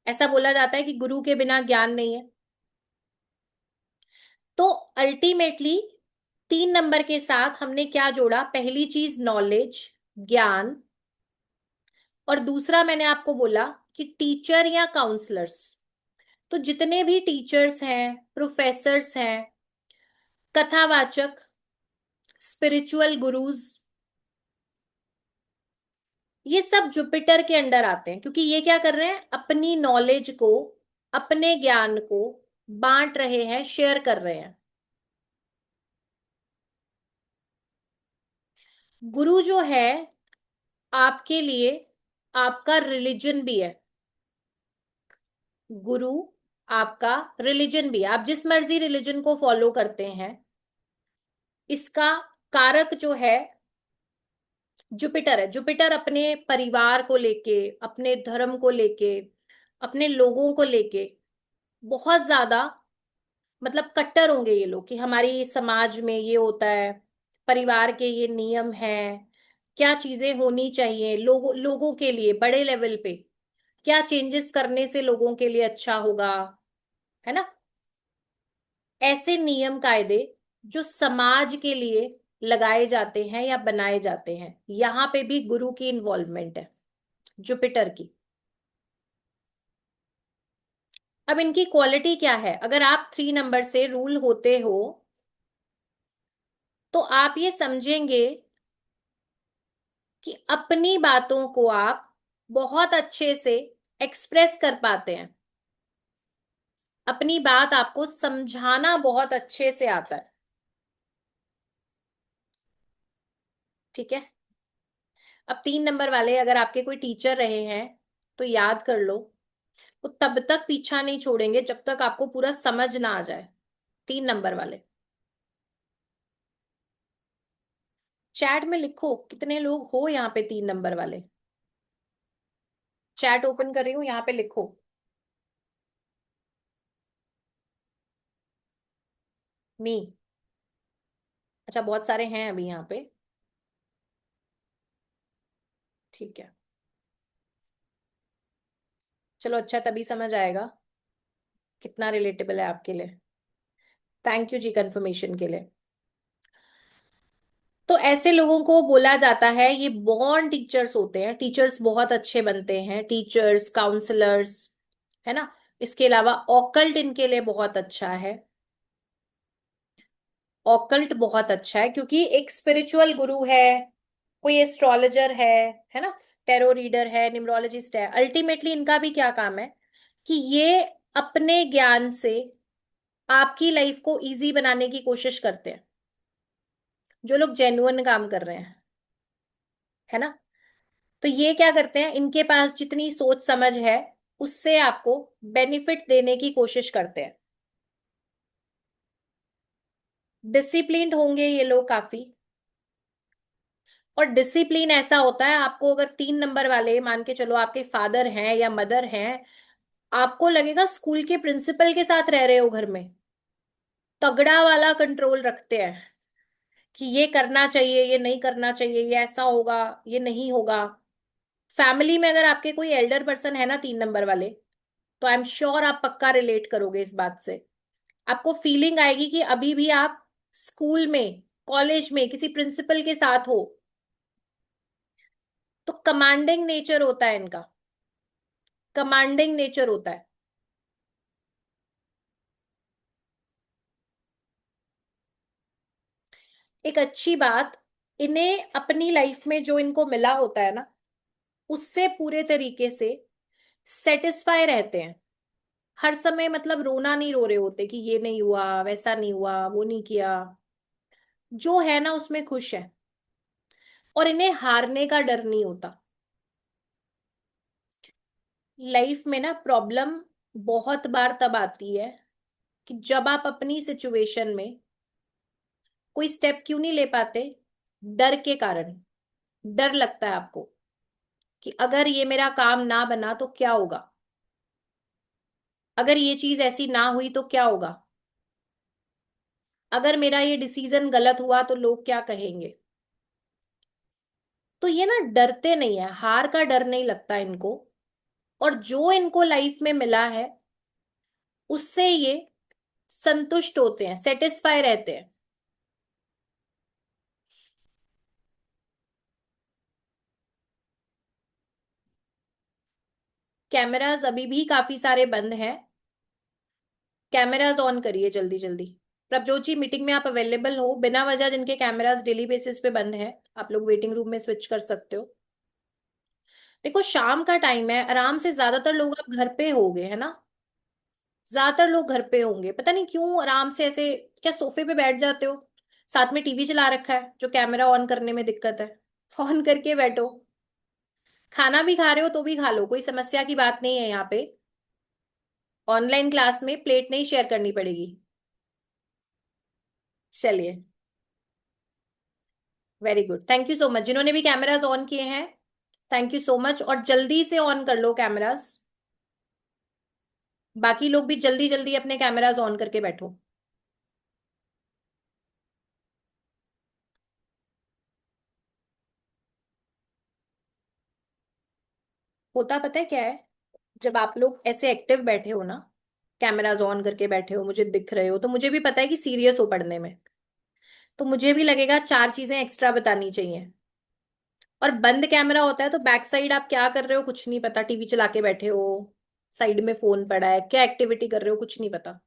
ऐसा बोला जाता है कि गुरु के बिना ज्ञान नहीं है। तो अल्टीमेटली 3 नंबर के साथ हमने क्या जोड़ा? पहली चीज नॉलेज, ज्ञान। और दूसरा मैंने आपको बोला कि टीचर या काउंसलर्स। तो जितने भी टीचर्स हैं, प्रोफेसर्स हैं, कथावाचक, स्पिरिचुअल गुरुज, ये सब जुपिटर के अंडर आते हैं। क्योंकि ये क्या कर रहे हैं? अपनी नॉलेज को, अपने ज्ञान को बांट रहे हैं, शेयर कर रहे हैं। गुरु जो है आपके लिए आपका रिलीजन भी है। गुरु आपका रिलीजन भी है। आप जिस मर्जी रिलीजन को फॉलो करते हैं, इसका कारक जो है जुपिटर है। जुपिटर अपने परिवार को लेके, अपने धर्म को लेके, अपने लोगों को लेके बहुत ज्यादा, मतलब कट्टर होंगे ये लोग कि हमारी समाज में ये होता है, परिवार के ये नियम हैं, क्या चीजें होनी चाहिए लोगों के लिए बड़े लेवल पे, क्या चेंजेस करने से लोगों के लिए अच्छा होगा, है ना। ऐसे नियम कायदे जो समाज के लिए लगाए जाते हैं या बनाए जाते हैं, यहां पे भी गुरु की इन्वॉल्वमेंट है, जुपिटर की। अब इनकी क्वालिटी क्या है, अगर आप 3 नंबर से रूल होते हो तो आप ये समझेंगे कि अपनी बातों को आप बहुत अच्छे से एक्सप्रेस कर पाते हैं, अपनी बात आपको समझाना बहुत अच्छे से आता है। ठीक है। अब 3 नंबर वाले अगर आपके कोई टीचर रहे हैं तो याद कर लो, वो तब तक पीछा नहीं छोड़ेंगे जब तक आपको पूरा समझ ना आ जाए। 3 नंबर वाले चैट में लिखो कितने लोग हो यहाँ पे 3 नंबर वाले। चैट ओपन कर रही हूँ, यहाँ पे लिखो। मी। अच्छा, बहुत सारे हैं अभी यहाँ पे। ठीक है, चलो अच्छा, तभी समझ आएगा कितना रिलेटेबल है आपके लिए। थैंक यू जी कंफर्मेशन के लिए। तो ऐसे लोगों को बोला जाता है ये बॉर्न टीचर्स होते हैं, टीचर्स बहुत अच्छे बनते हैं, टीचर्स, काउंसलर्स, है ना। इसके अलावा ऑकल्ट इनके लिए बहुत अच्छा है। ऑकल्ट बहुत अच्छा है क्योंकि एक स्पिरिचुअल गुरु है, कोई एस्ट्रोलॉजर है ना, टैरो रीडर है, न्यूमरोलॉजिस्ट है। अल्टीमेटली इनका भी क्या काम है कि ये अपने ज्ञान से आपकी लाइफ को इजी बनाने की कोशिश करते हैं, जो लोग जेन्युइन काम कर रहे हैं, है ना। तो ये क्या करते हैं, इनके पास जितनी सोच समझ है उससे आपको बेनिफिट देने की कोशिश करते हैं। डिसिप्लिन्ड होंगे ये लोग काफी। और डिसिप्लिन ऐसा होता है, आपको अगर 3 नंबर वाले मान के चलो आपके फादर हैं या मदर हैं, आपको लगेगा स्कूल के प्रिंसिपल के साथ रह रहे हो घर में। तगड़ा वाला कंट्रोल रखते हैं कि ये करना चाहिए, ये नहीं करना चाहिए, ये ऐसा होगा, ये नहीं होगा। फैमिली में अगर आपके कोई एल्डर पर्सन है ना 3 नंबर वाले, तो आई एम श्योर आप पक्का रिलेट करोगे इस बात से। आपको फीलिंग आएगी कि अभी भी आप स्कूल में, कॉलेज में किसी प्रिंसिपल के साथ हो। तो कमांडिंग नेचर होता है इनका, कमांडिंग नेचर होता है। एक अच्छी बात, इन्हें अपनी लाइफ में जो इनको मिला होता है ना, उससे पूरे तरीके से सेटिस्फाई रहते हैं। हर समय मतलब रोना नहीं रो रहे होते कि ये नहीं हुआ, वैसा नहीं हुआ, वो नहीं किया। जो है ना उसमें खुश है। और इन्हें हारने का डर नहीं होता। लाइफ में ना प्रॉब्लम बहुत बार तब आती है कि जब आप अपनी सिचुएशन में कोई स्टेप क्यों नहीं ले पाते, डर के कारण। डर लगता है आपको कि अगर ये मेरा काम ना बना तो क्या होगा, अगर ये चीज ऐसी ना हुई तो क्या होगा, अगर मेरा ये डिसीजन गलत हुआ तो लोग क्या कहेंगे। तो ये ना डरते नहीं है, हार का डर नहीं लगता इनको। और जो इनको लाइफ में मिला है उससे ये संतुष्ट होते हैं, सेटिस्फाई रहते हैं। कैमरास अभी भी काफी सारे बंद हैं। कैमरास ऑन करिए जल्दी जल्दी। प्रभजोत जी, मीटिंग में आप अवेलेबल हो? बिना वजह जिनके कैमरास डेली बेसिस पे बंद है, आप लोग वेटिंग रूम में स्विच कर सकते हो। देखो शाम का टाइम है, आराम से ज्यादातर लोग आप घर पे होगे, है ना। ज्यादातर लोग घर पे होंगे, पता नहीं क्यों आराम से ऐसे, क्या सोफे पे बैठ जाते हो? साथ में टीवी चला रखा है जो कैमरा ऑन करने में दिक्कत है। ऑन करके बैठो। खाना भी खा रहे हो तो भी खा लो, कोई समस्या की बात नहीं है यहाँ पे। ऑनलाइन क्लास में प्लेट नहीं शेयर करनी पड़ेगी। चलिए, very good, thank you so much जिन्होंने भी कैमरास ऑन किए हैं। थैंक यू सो मच, और जल्दी से ऑन कर लो कैमरास। बाकी लोग भी जल्दी जल्दी अपने कैमरास ऑन करके बैठो। होता पता है क्या है, जब आप लोग ऐसे एक्टिव बैठे हो ना, कैमरास ऑन करके बैठे हो, मुझे दिख रहे हो, तो मुझे भी पता है कि सीरियस हो पढ़ने में। तो मुझे भी लगेगा चार चीजें एक्स्ट्रा बतानी चाहिए। और बंद कैमरा होता है तो बैक साइड आप क्या कर रहे हो कुछ नहीं पता, टीवी चला के बैठे हो, साइड में फोन पड़ा है, क्या एक्टिविटी कर रहे हो कुछ नहीं पता।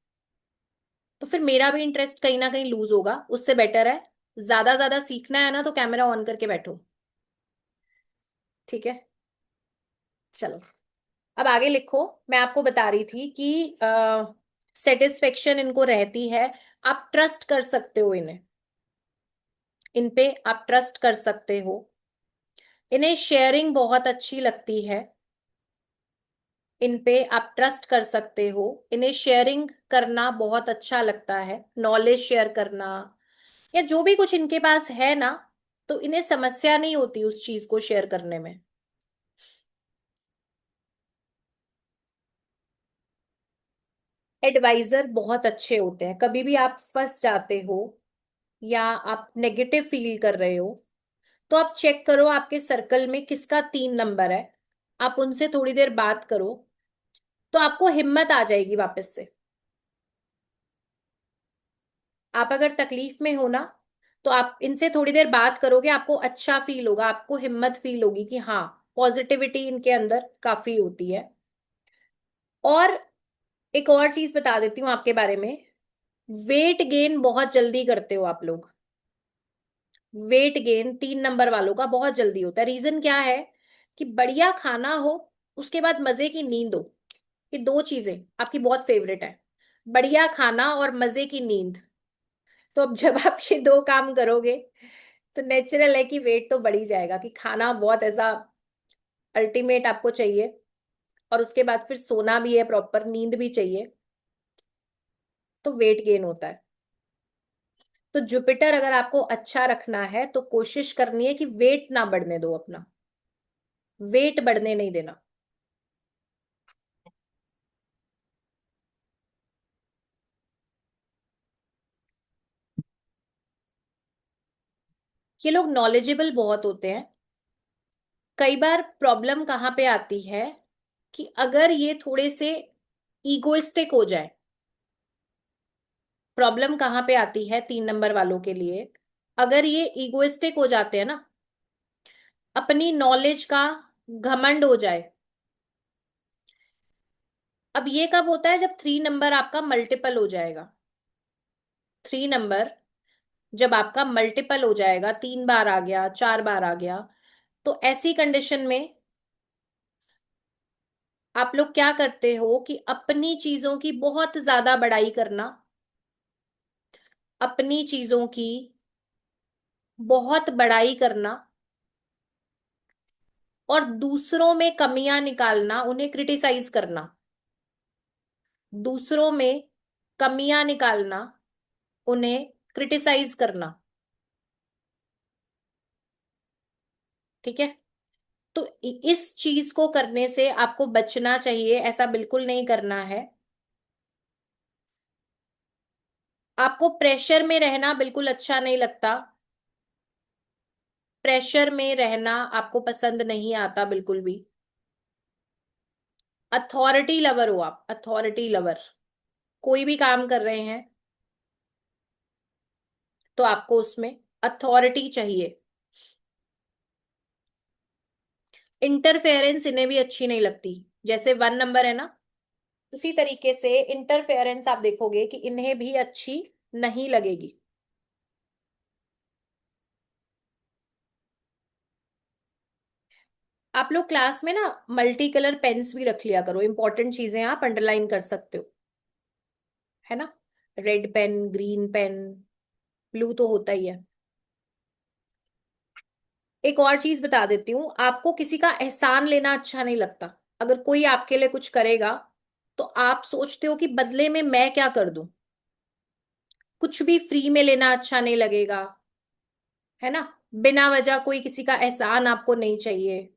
तो फिर मेरा भी इंटरेस्ट कहीं ना कहीं लूज होगा। उससे बेटर है, ज्यादा ज्यादा सीखना है ना तो कैमरा ऑन करके बैठो। ठीक है, चलो। अब आगे लिखो। मैं आपको बता रही थी कि सेटिस्फेक्शन इनको रहती है, आप ट्रस्ट कर सकते हो इन्हें, इन पे आप ट्रस्ट कर सकते हो। इन्हें शेयरिंग बहुत अच्छी लगती है, इन पे आप ट्रस्ट कर सकते हो। इन्हें शेयरिंग करना बहुत अच्छा लगता है, नॉलेज शेयर करना, या जो भी कुछ इनके पास है ना, तो इन्हें समस्या नहीं होती उस चीज को शेयर करने में। एडवाइजर बहुत अच्छे होते हैं, कभी भी आप फंस जाते हो या आप नेगेटिव फील कर रहे हो, तो आप चेक करो आपके सर्कल में किसका 3 नंबर है, आप उनसे थोड़ी देर बात करो, तो आपको हिम्मत आ जाएगी वापस से। आप अगर तकलीफ में हो ना, तो आप इनसे थोड़ी देर बात करोगे, आपको अच्छा फील होगा, आपको हिम्मत फील होगी कि हाँ, पॉजिटिविटी इनके अंदर काफी होती है। और एक और चीज बता देती हूँ आपके बारे में, वेट गेन बहुत जल्दी करते हो आप लोग। वेट गेन 3 नंबर वालों का बहुत जल्दी होता है। रीजन क्या है, कि बढ़िया खाना हो, उसके बाद मजे की नींद हो, ये दो चीजें आपकी बहुत फेवरेट है, बढ़िया खाना और मजे की नींद। तो अब जब आप ये दो काम करोगे, तो नेचुरल है कि वेट तो बढ़ ही जाएगा, कि खाना बहुत ऐसा अल्टीमेट आपको चाहिए, और उसके बाद फिर सोना भी है, प्रॉपर नींद भी चाहिए, तो वेट गेन होता है। तो जुपिटर अगर आपको अच्छा रखना है तो कोशिश करनी है कि वेट ना बढ़ने दो अपना, वेट बढ़ने नहीं देना। ये लोग नॉलेजेबल बहुत होते हैं। कई बार प्रॉब्लम कहाँ पे आती है, कि अगर ये थोड़े से ईगोइस्टिक हो जाए, प्रॉब्लम कहाँ पे आती है 3 नंबर वालों के लिए, अगर ये ईगोइस्टिक हो जाते हैं ना, अपनी नॉलेज का घमंड हो जाए। अब ये कब होता है, जब 3 नंबर आपका मल्टीपल हो जाएगा। 3 नंबर जब आपका मल्टीपल हो जाएगा, 3 बार आ गया, 4 बार आ गया, तो ऐसी कंडीशन में आप लोग क्या करते हो, कि अपनी चीजों की बहुत ज्यादा बड़ाई करना, अपनी चीजों की बहुत बड़ाई करना, और दूसरों में कमियां निकालना, उन्हें क्रिटिसाइज करना, दूसरों में कमियां निकालना, उन्हें क्रिटिसाइज करना। ठीक है, तो इस चीज को करने से आपको बचना चाहिए, ऐसा बिल्कुल नहीं करना है। आपको प्रेशर में रहना बिल्कुल अच्छा नहीं लगता, प्रेशर में रहना आपको पसंद नहीं आता बिल्कुल भी। अथॉरिटी लवर हो आप, अथॉरिटी लवर। कोई भी काम कर रहे हैं तो आपको उसमें अथॉरिटी चाहिए। इंटरफेरेंस इन्हें भी अच्छी नहीं लगती, जैसे 1 नंबर है ना, उसी तरीके से इंटरफेरेंस आप देखोगे कि इन्हें भी अच्छी नहीं लगेगी। आप लोग क्लास में ना मल्टी कलर पेन्स भी रख लिया करो, इंपॉर्टेंट चीजें आप अंडरलाइन कर सकते हो, है ना। Red pen, green pen, blue तो होता ही है। एक और चीज बता देती हूँ, आपको किसी का एहसान लेना अच्छा नहीं लगता। अगर कोई आपके लिए कुछ करेगा, तो आप सोचते हो कि बदले में मैं क्या कर दूं, कुछ भी फ्री में लेना अच्छा नहीं लगेगा, है ना। बिना वजह कोई किसी का एहसान आपको नहीं चाहिए।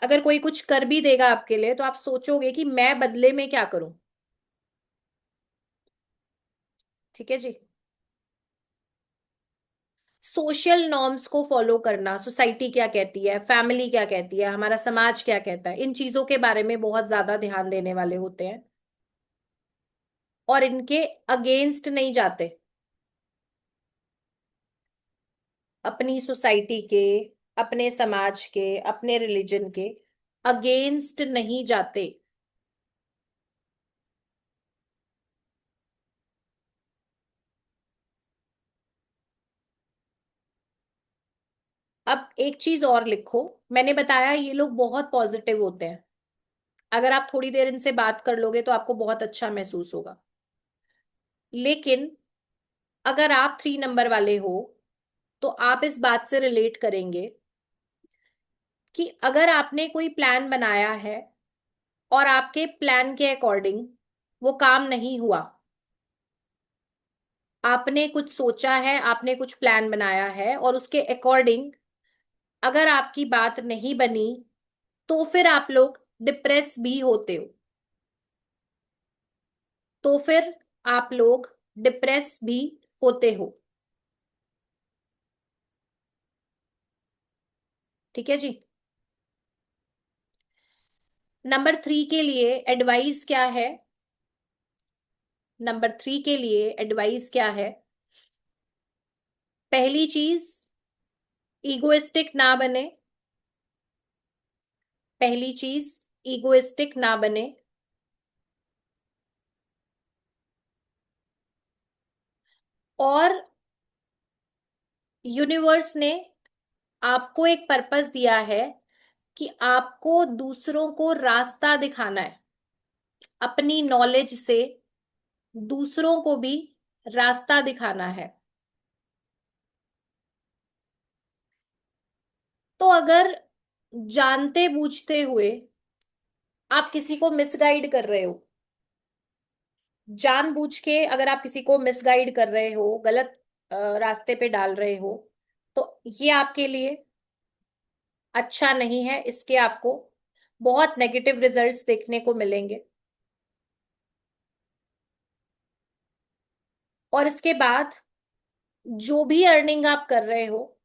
अगर कोई कुछ कर भी देगा आपके लिए तो आप सोचोगे कि मैं बदले में क्या करूं। ठीक है जी। सोशल नॉर्म्स को फॉलो करना, सोसाइटी क्या कहती है, फैमिली क्या कहती है, हमारा समाज क्या कहता है, इन चीजों के बारे में बहुत ज्यादा ध्यान देने वाले होते हैं और इनके अगेंस्ट नहीं जाते। अपनी सोसाइटी के, अपने समाज के, अपने रिलीजन के अगेंस्ट नहीं जाते। अब एक चीज और लिखो, मैंने बताया ये लोग बहुत पॉजिटिव होते हैं। अगर आप थोड़ी देर इनसे बात कर लोगे तो आपको बहुत अच्छा महसूस होगा। लेकिन अगर आप 3 नंबर वाले हो तो आप इस बात से रिलेट करेंगे कि अगर आपने कोई प्लान बनाया है और आपके प्लान के अकॉर्डिंग वो काम नहीं हुआ, आपने कुछ सोचा है, आपने कुछ प्लान बनाया है और उसके अकॉर्डिंग अगर आपकी बात नहीं बनी, तो फिर आप लोग डिप्रेस भी होते हो। तो फिर आप लोग डिप्रेस भी होते हो। ठीक है जी। नंबर 3 के लिए एडवाइस क्या है? नंबर 3 के लिए एडवाइस क्या है? पहली चीज, ईगोइस्टिक ना बने। पहली चीज, ईगोइस्टिक ना बने। और यूनिवर्स ने आपको एक पर्पस दिया है कि आपको दूसरों को रास्ता दिखाना है। अपनी नॉलेज से दूसरों को भी रास्ता दिखाना है। तो अगर जानते बूझते हुए आप किसी को मिसगाइड कर रहे हो, जानबूझ के अगर आप किसी को मिसगाइड कर रहे हो, गलत रास्ते पे डाल रहे हो, तो ये आपके लिए अच्छा नहीं है। इसके आपको बहुत नेगेटिव रिजल्ट्स देखने को मिलेंगे। और इसके बाद जो भी अर्निंग आप कर रहे हो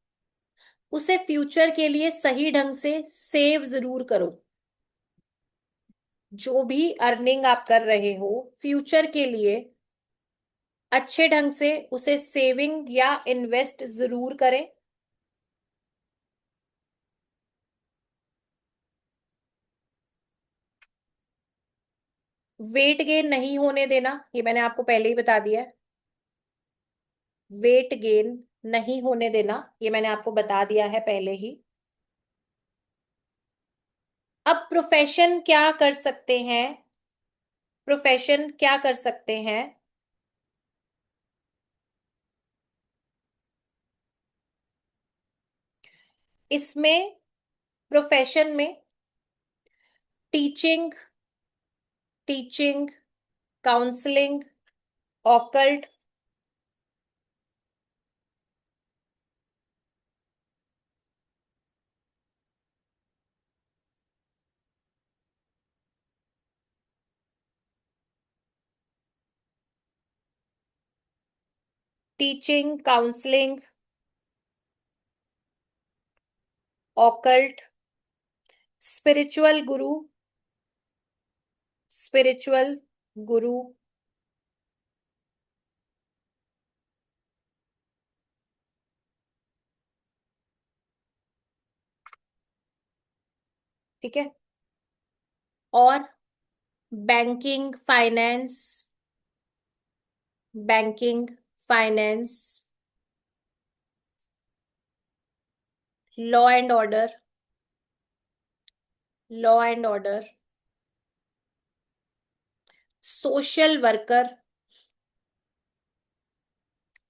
उसे फ्यूचर के लिए सही ढंग से सेव जरूर करो। जो भी अर्निंग आप कर रहे हो फ्यूचर के लिए अच्छे ढंग से उसे सेविंग या इन्वेस्ट जरूर करें। वेट गेन नहीं होने देना, ये मैंने आपको पहले ही बता दिया है। वेट गेन नहीं होने देना, ये मैंने आपको बता दिया है पहले ही। अब प्रोफेशन क्या कर सकते हैं? प्रोफेशन क्या कर सकते हैं? इसमें प्रोफेशन में teaching, teaching, counselling, occult, teaching, counselling, occult, spiritual गुरु, स्पिरिचुअल गुरु, ठीक है, और banking finance, banking finance, law and order, law and order, social worker,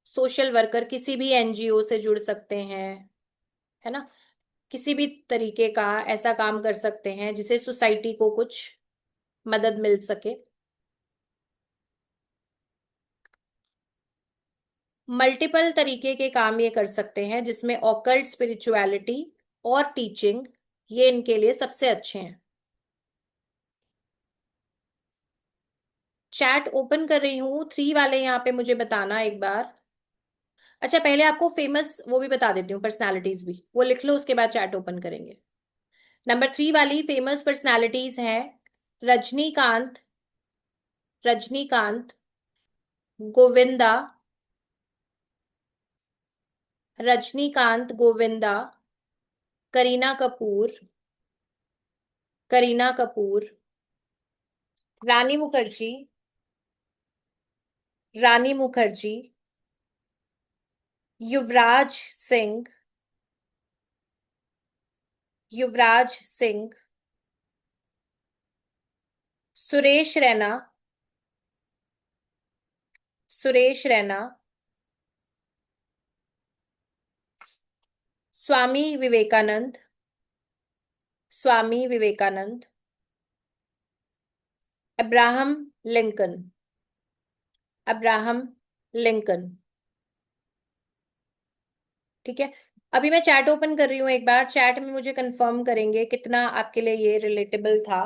social worker किसी भी एनजीओ से जुड़ सकते हैं, है ना। किसी भी तरीके का ऐसा काम कर सकते हैं जिसे सोसाइटी को कुछ मदद मिल सके। मल्टीपल तरीके के काम ये कर सकते हैं जिसमें ऑकल्ट, स्पिरिचुअलिटी और टीचिंग ये इनके लिए सबसे अच्छे हैं। चैट ओपन कर रही हूँ, 3 वाले यहाँ पे मुझे बताना एक बार। अच्छा, पहले आपको फेमस वो भी बता देती हूँ, पर्सनालिटीज भी वो लिख लो, उसके बाद चैट ओपन करेंगे। नंबर 3 वाली फेमस पर्सनालिटीज हैं Rajinikanth, Rajinikanth, Govinda, Rajinikanth, Govinda, Kareena Kapoor, Kareena Kapoor, Rani Mukherjee, Rani Mukherjee, Yuvraj Singh, Yuvraj Singh, Suresh Raina, Suresh Raina, Swami Vivekananda, Swami Vivekananda, Abraham Lincoln, Abraham Lincoln. ठीक है। अभी मैं चैट ओपन कर रही हूँ, एक बार चैट में मुझे कंफर्म करेंगे कितना आपके लिए ये रिलेटेबल था।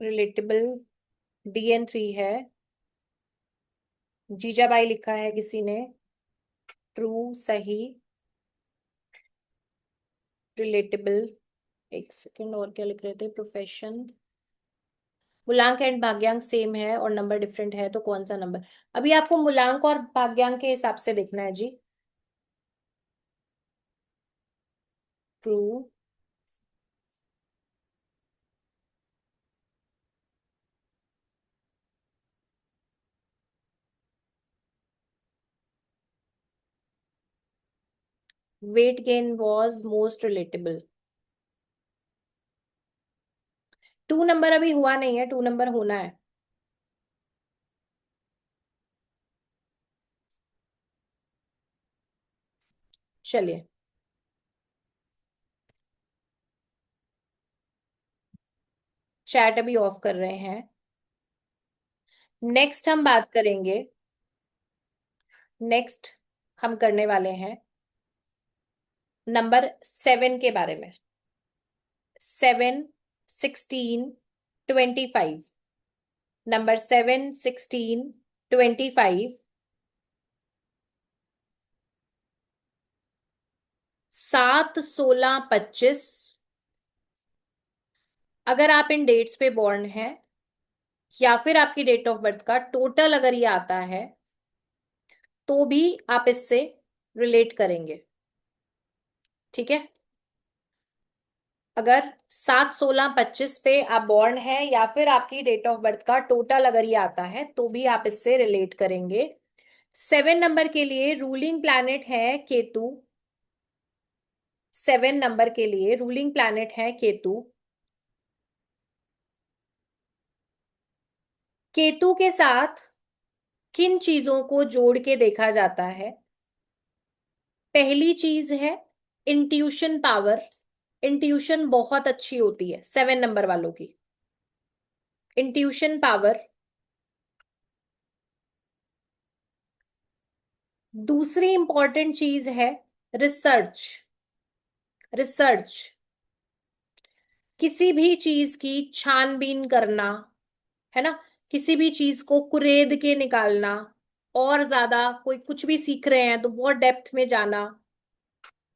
रिलेटेबल DN3 है। जीजाबाई लिखा है किसी ने, ट्रू, सही, रिलेटेबल। एक सेकेंड, और क्या लिख रहे थे, प्रोफेशन। मूलांक एंड भाग्यांक सेम है और नंबर डिफरेंट है, तो कौन सा नंबर? अभी आपको मूलांक और भाग्यांक के हिसाब से देखना है जी। True, weight gain was most relatable. 2 number अभी हुआ नहीं है, 2 नंबर होना है। चलिए, चैट अभी ऑफ कर रहे हैं। नेक्स्ट हम बात करेंगे, नेक्स्ट हम करने वाले हैं नंबर 7 के बारे में। 7, 16, 25। नंबर 7, 16, 25, 7, 16, 25। अगर आप इन डेट्स पे बॉर्न हैं या फिर आपकी डेट ऑफ बर्थ का टोटल अगर ये आता है, तो भी आप इससे रिलेट करेंगे। ठीक है। अगर 7, 16, 25 पे आप बॉर्न हैं या फिर आपकी डेट ऑफ बर्थ का टोटल अगर ये आता है, तो भी आप इससे रिलेट करेंगे। 7 नंबर के लिए रूलिंग प्लैनेट है केतु। 7 नंबर के लिए रूलिंग प्लैनेट है केतु। केतु के साथ किन चीजों को जोड़ के देखा जाता है? पहली चीज है इंट्यूशन पावर। इंट्यूशन बहुत अच्छी होती है 7 नंबर वालों की, इंट्यूशन पावर। दूसरी इंपॉर्टेंट चीज है रिसर्च, रिसर्च। किसी भी चीज की छानबीन करना, है ना, किसी भी चीज को कुरेद के निकालना, और ज्यादा कोई कुछ भी सीख रहे हैं तो बहुत डेप्थ में जाना,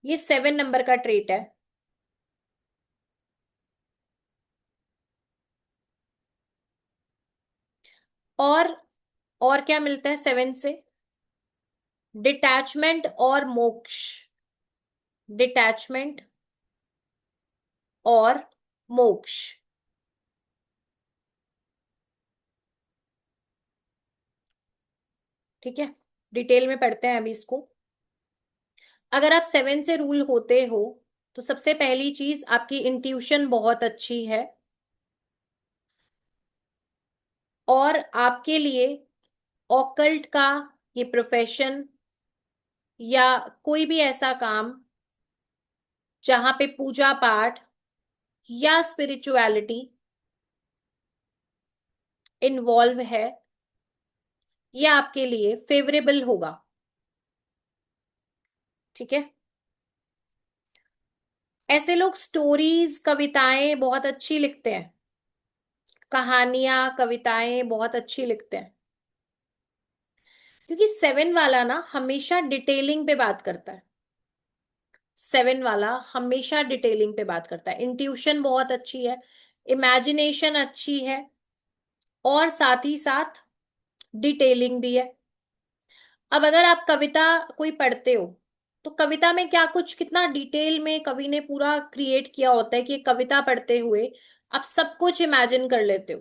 ये 7 नंबर का ट्रेट है। और और क्या मिलता है 7 से? डिटैचमेंट और मोक्ष, डिटैचमेंट और मोक्ष। ठीक है, डिटेल में पढ़ते हैं अभी इसको। अगर आप 7 से रूल होते हो, तो सबसे पहली चीज आपकी इंट्यूशन बहुत अच्छी है, और आपके लिए ऑकल्ट का ये प्रोफेशन या कोई भी ऐसा काम जहां पे पूजा पाठ या स्पिरिचुअलिटी इन्वॉल्व है, ये आपके लिए फेवरेबल होगा। ठीक है। ऐसे लोग स्टोरीज कविताएं बहुत अच्छी लिखते हैं, कहानियां कविताएं बहुत अच्छी लिखते हैं, क्योंकि सेवन वाला ना हमेशा डिटेलिंग पे बात करता है। सेवन वाला हमेशा डिटेलिंग पे बात करता है, इंट्यूशन बहुत अच्छी है, इमेजिनेशन अच्छी है, और साथ ही साथ डिटेलिंग भी है। अब अगर आप कविता कोई पढ़ते हो, तो कविता में क्या कुछ कितना डिटेल में कवि ने पूरा क्रिएट किया होता है कि ये कविता पढ़ते हुए आप सब कुछ इमेजिन कर लेते हो,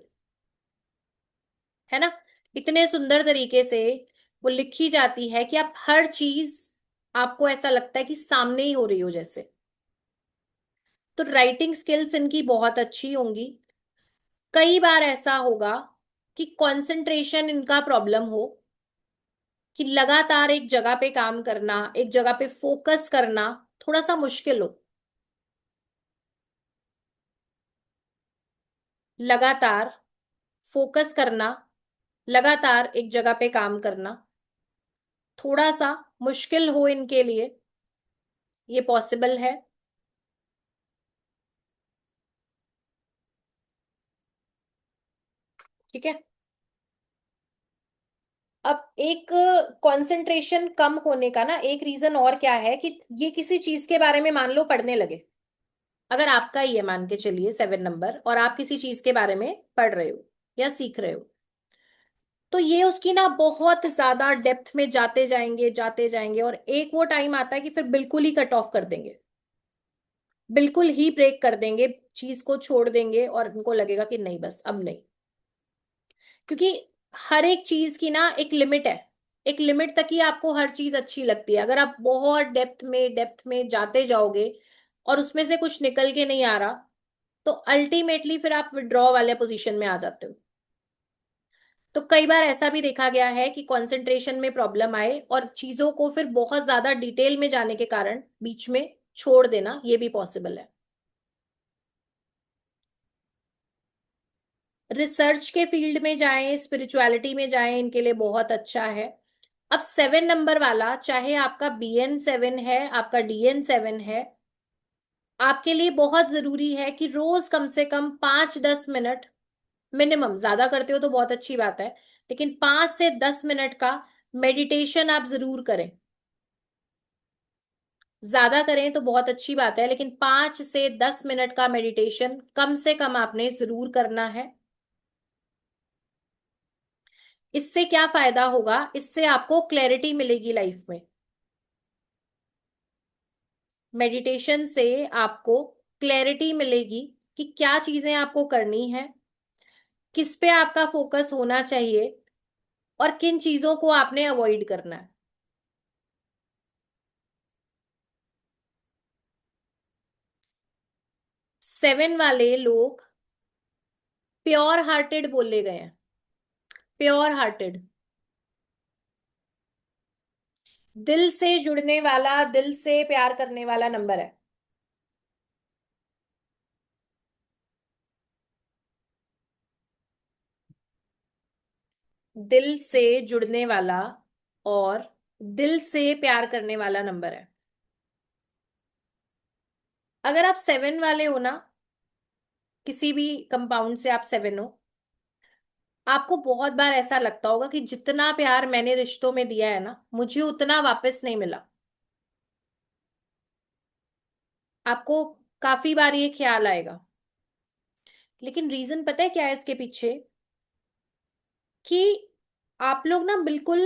है ना। इतने सुंदर तरीके से वो लिखी जाती है कि आप हर चीज, आपको ऐसा लगता है कि सामने ही हो रही हो जैसे। तो राइटिंग स्किल्स इनकी बहुत अच्छी होंगी। कई बार ऐसा होगा कि कंसंट्रेशन इनका प्रॉब्लम हो, कि लगातार एक जगह पे काम करना, एक जगह पे फोकस करना थोड़ा सा मुश्किल हो। लगातार फोकस करना, लगातार एक जगह पे काम करना थोड़ा सा मुश्किल हो इनके लिए, ये पॉसिबल है। ठीक है। अब एक कंसंट्रेशन कम होने का ना एक रीजन और क्या है, कि ये किसी चीज के बारे में मान लो पढ़ने लगे। अगर आपका ही है, मान के चलिए 7 नंबर, और आप किसी चीज के बारे में पढ़ रहे हो या सीख रहे हो, तो ये उसकी ना बहुत ज्यादा डेप्थ में जाते जाएंगे, और एक वो टाइम आता है कि फिर बिल्कुल ही कट ऑफ कर देंगे, बिल्कुल ही ब्रेक कर देंगे, चीज को छोड़ देंगे, और उनको लगेगा कि नहीं बस अब नहीं। क्योंकि हर एक चीज की ना एक लिमिट है, एक लिमिट तक ही आपको हर चीज अच्छी लगती है। अगर आप बहुत डेप्थ में जाते जाओगे और उसमें से कुछ निकल के नहीं आ रहा, तो अल्टीमेटली फिर आप विड्रॉ वाले पोजीशन में आ जाते हो। तो कई बार ऐसा भी देखा गया है कि कंसंट्रेशन में प्रॉब्लम आए और चीजों को फिर बहुत ज्यादा डिटेल में जाने के कारण बीच में छोड़ देना, ये भी पॉसिबल है। रिसर्च के फील्ड में जाएं, स्पिरिचुअलिटी में जाएं, इनके लिए बहुत अच्छा है। अब 7 नंबर वाला, चाहे आपका BN7 है, आपका DN7 है, आपके लिए बहुत जरूरी है कि रोज कम से कम 5-10 मिनट मिनिमम, ज्यादा करते हो तो बहुत अच्छी बात है, लेकिन 5 से 10 मिनट का मेडिटेशन आप जरूर करें। ज्यादा करें तो बहुत अच्छी बात है, लेकिन 5 से 10 मिनट का मेडिटेशन कम से कम आपने जरूर करना है। इससे क्या फायदा होगा, इससे आपको क्लैरिटी मिलेगी लाइफ में। मेडिटेशन से आपको क्लैरिटी मिलेगी कि क्या चीजें आपको करनी है, किस पे आपका फोकस होना चाहिए, और किन चीजों को आपने अवॉइड करना है। सेवन वाले लोग प्योर हार्टेड बोले गए हैं, प्योर हार्टेड, दिल से जुड़ने वाला, दिल से प्यार करने वाला नंबर है। दिल से जुड़ने वाला और दिल से प्यार करने वाला नंबर है। अगर आप सेवन वाले हो ना, किसी भी कंपाउंड से आप सेवन हो, आपको बहुत बार ऐसा लगता होगा कि जितना प्यार मैंने रिश्तों में दिया है ना, मुझे उतना वापस नहीं मिला। आपको काफी बार ये ख्याल आएगा। लेकिन रीजन पता है क्या है इसके पीछे, कि आप लोग ना बिल्कुल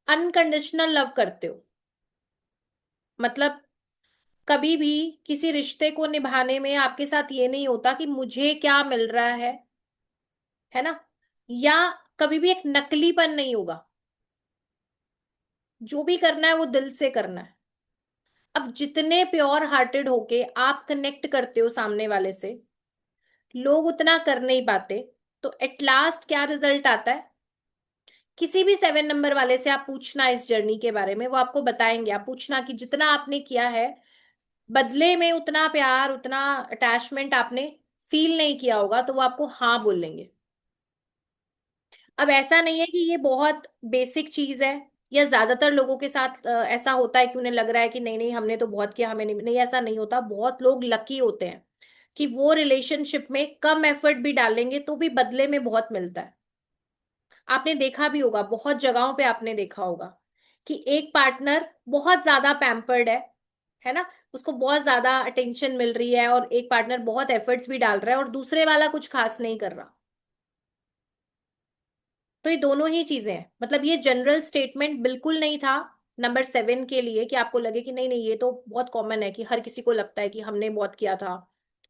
अनकंडीशनल लव करते हो। मतलब कभी भी किसी रिश्ते को निभाने में आपके साथ ये नहीं होता कि मुझे क्या मिल रहा है ना, या कभी भी एक नकलीपन नहीं होगा। जो भी करना है वो दिल से करना है। अब जितने प्योर हार्टेड होके आप कनेक्ट करते हो सामने वाले से, लोग उतना कर नहीं पाते। तो एट लास्ट क्या रिजल्ट आता है, किसी भी 7 नंबर वाले से आप पूछना इस जर्नी के बारे में, वो आपको बताएंगे। आप पूछना कि जितना आपने किया है, बदले में उतना प्यार, उतना अटैचमेंट आपने फील नहीं किया होगा, तो वो आपको हाँ बोलेंगे। अब ऐसा नहीं है कि ये बहुत बेसिक चीज है, या ज्यादातर लोगों के साथ ऐसा होता है कि उन्हें लग रहा है कि नहीं नहीं हमने तो बहुत किया, हमें नहीं, नहीं ऐसा नहीं होता। बहुत लोग लकी होते हैं कि वो रिलेशनशिप में कम एफर्ट भी डालेंगे तो भी बदले में बहुत मिलता है। आपने देखा भी होगा, बहुत जगहों पे आपने देखा होगा कि एक पार्टनर बहुत ज्यादा पैम्पर्ड है ना, उसको बहुत ज्यादा अटेंशन मिल रही है, और एक पार्टनर बहुत एफर्ट्स भी डाल रहा है और दूसरे वाला कुछ खास नहीं कर रहा। तो ये दोनों ही चीजें हैं, मतलब ये जनरल स्टेटमेंट बिल्कुल नहीं था नंबर 7 के लिए कि आपको लगे कि नहीं नहीं ये तो बहुत कॉमन है कि हर किसी को लगता है कि हमने बहुत किया था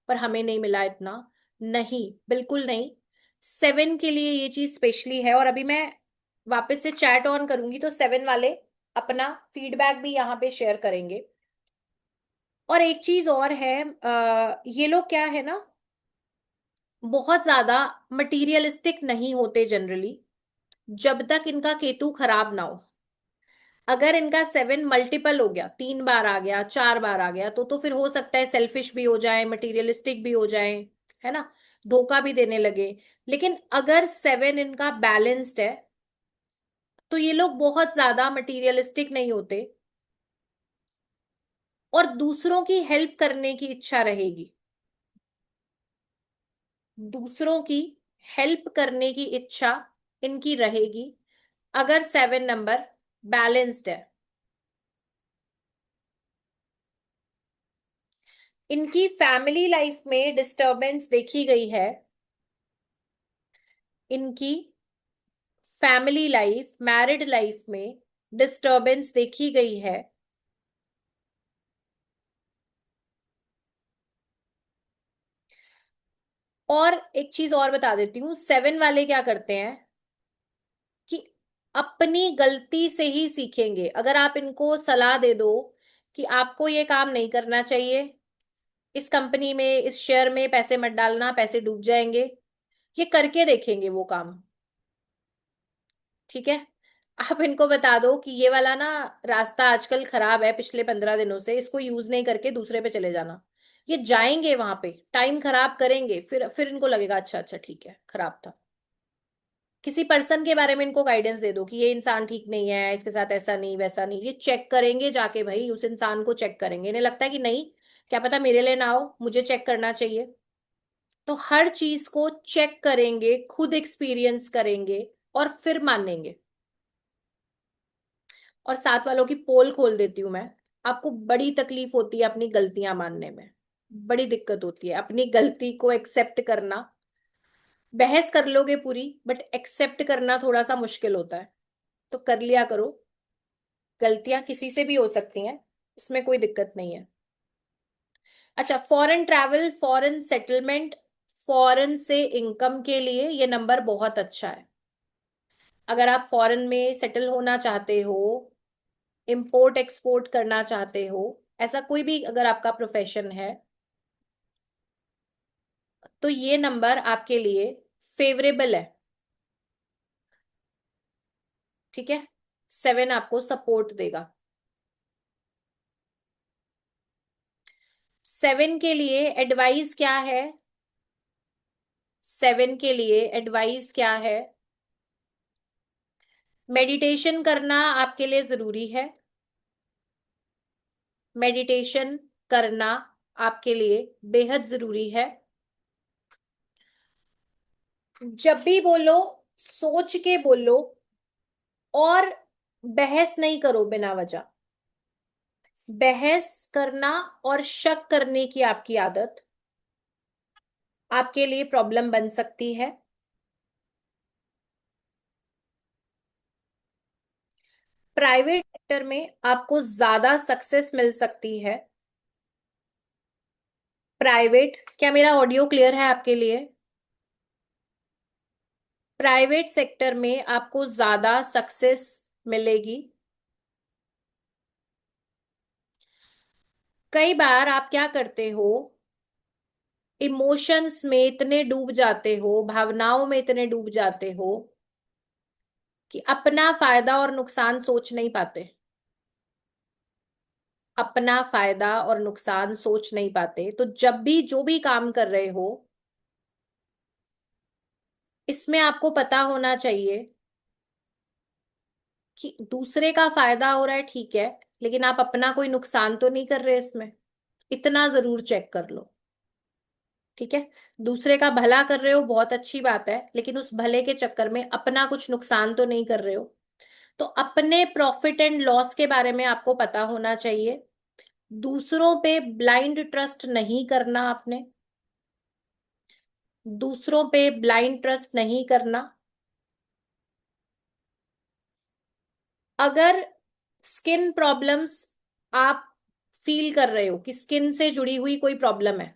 पर हमें नहीं मिला इतना। नहीं, बिल्कुल नहीं। 7 के लिए ये चीज स्पेशली है। और अभी मैं वापस से चैट ऑन करूंगी तो 7 वाले अपना फीडबैक भी यहाँ पे शेयर करेंगे। और एक चीज और है, ये लोग क्या है ना, बहुत ज्यादा मटीरियलिस्टिक नहीं होते जनरली, जब तक इनका केतु खराब ना हो। अगर इनका 7 मल्टीपल हो गया, 3 बार आ गया, 4 बार आ गया, तो फिर हो सकता है सेल्फिश भी हो जाए, मटीरियलिस्टिक भी हो जाए, है ना, धोखा भी देने लगे। लेकिन अगर 7 इनका बैलेंस्ड है तो ये लोग बहुत ज्यादा मटीरियलिस्टिक नहीं होते, और दूसरों की हेल्प करने की इच्छा रहेगी। दूसरों की हेल्प करने की इच्छा इनकी रहेगी अगर 7 नंबर बैलेंस्ड है। इनकी फैमिली लाइफ में डिस्टरबेंस देखी गई है। इनकी फैमिली लाइफ, मैरिड लाइफ में डिस्टरबेंस देखी गई है। और एक चीज और बता देती हूँ, 7 वाले क्या करते हैं कि अपनी गलती से ही सीखेंगे। अगर आप इनको सलाह दे दो कि आपको ये काम नहीं करना चाहिए, इस कंपनी में, इस शेयर में पैसे मत डालना, पैसे डूब जाएंगे, ये करके देखेंगे वो काम। ठीक है। आप इनको बता दो कि ये वाला ना रास्ता आजकल खराब है, पिछले 15 दिनों से इसको यूज नहीं करके दूसरे पे चले जाना। ये जाएंगे वहां पे, टाइम खराब करेंगे, फिर इनको लगेगा अच्छा अच्छा ठीक है खराब था। किसी पर्सन के बारे में इनको गाइडेंस दे दो कि ये इंसान ठीक नहीं है, इसके साथ ऐसा नहीं वैसा नहीं, ये चेक करेंगे जाके, भाई उस इंसान को चेक करेंगे। इन्हें लगता है कि नहीं, क्या पता मेरे लिए ना हो, मुझे चेक करना चाहिए। तो हर चीज को चेक करेंगे, खुद एक्सपीरियंस करेंगे और फिर मानेंगे। और साथ वालों की पोल खोल देती हूँ मैं। आपको बड़ी तकलीफ होती है अपनी गलतियां मानने में, बड़ी दिक्कत होती है अपनी गलती को एक्सेप्ट करना। बहस कर लोगे पूरी, बट एक्सेप्ट करना थोड़ा सा मुश्किल होता है। तो कर लिया करो। गलतियां किसी से भी हो सकती हैं, इसमें कोई दिक्कत नहीं है। अच्छा, foreign travel, foreign settlement, foreign से इनकम के लिए ये नंबर बहुत अच्छा है। अगर आप फॉरेन में सेटल होना चाहते हो, इंपोर्ट एक्सपोर्ट करना चाहते हो, ऐसा कोई भी अगर आपका प्रोफेशन है, तो ये नंबर आपके लिए फेवरेबल है। ठीक है। 7 आपको सपोर्ट देगा। 7 के लिए एडवाइस क्या है? 7 के लिए एडवाइस क्या है? मेडिटेशन करना आपके लिए जरूरी है। मेडिटेशन करना आपके लिए बेहद जरूरी है। जब भी बोलो, सोच के बोलो, और बहस नहीं करो बिना वजह। बहस करना और शक करने की आपकी आदत आपके लिए प्रॉब्लम बन सकती है। प्राइवेट सेक्टर में आपको ज्यादा सक्सेस मिल सकती है। प्राइवेट, क्या मेरा ऑडियो क्लियर है आपके लिए? प्राइवेट सेक्टर में आपको ज्यादा सक्सेस मिलेगी। कई बार आप क्या करते हो, इमोशंस में इतने डूब जाते हो, भावनाओं में इतने डूब जाते हो कि अपना फायदा और नुकसान सोच नहीं पाते। अपना फायदा और नुकसान सोच नहीं पाते। तो जब भी जो भी काम कर रहे हो, इसमें आपको पता होना चाहिए कि दूसरे का फायदा हो रहा है, ठीक है, लेकिन आप अपना कोई नुकसान तो नहीं कर रहे इसमें। इतना जरूर चेक कर लो। ठीक है। दूसरे का भला कर रहे हो, बहुत अच्छी बात है, लेकिन उस भले के चक्कर में अपना कुछ नुकसान तो नहीं कर रहे हो। तो अपने प्रॉफिट एंड लॉस के बारे में आपको पता होना चाहिए। दूसरों पे ब्लाइंड ट्रस्ट नहीं करना आपने। दूसरों पे ब्लाइंड ट्रस्ट नहीं करना। अगर स्किन प्रॉब्लम्स आप फील कर रहे हो कि स्किन से जुड़ी हुई कोई प्रॉब्लम है,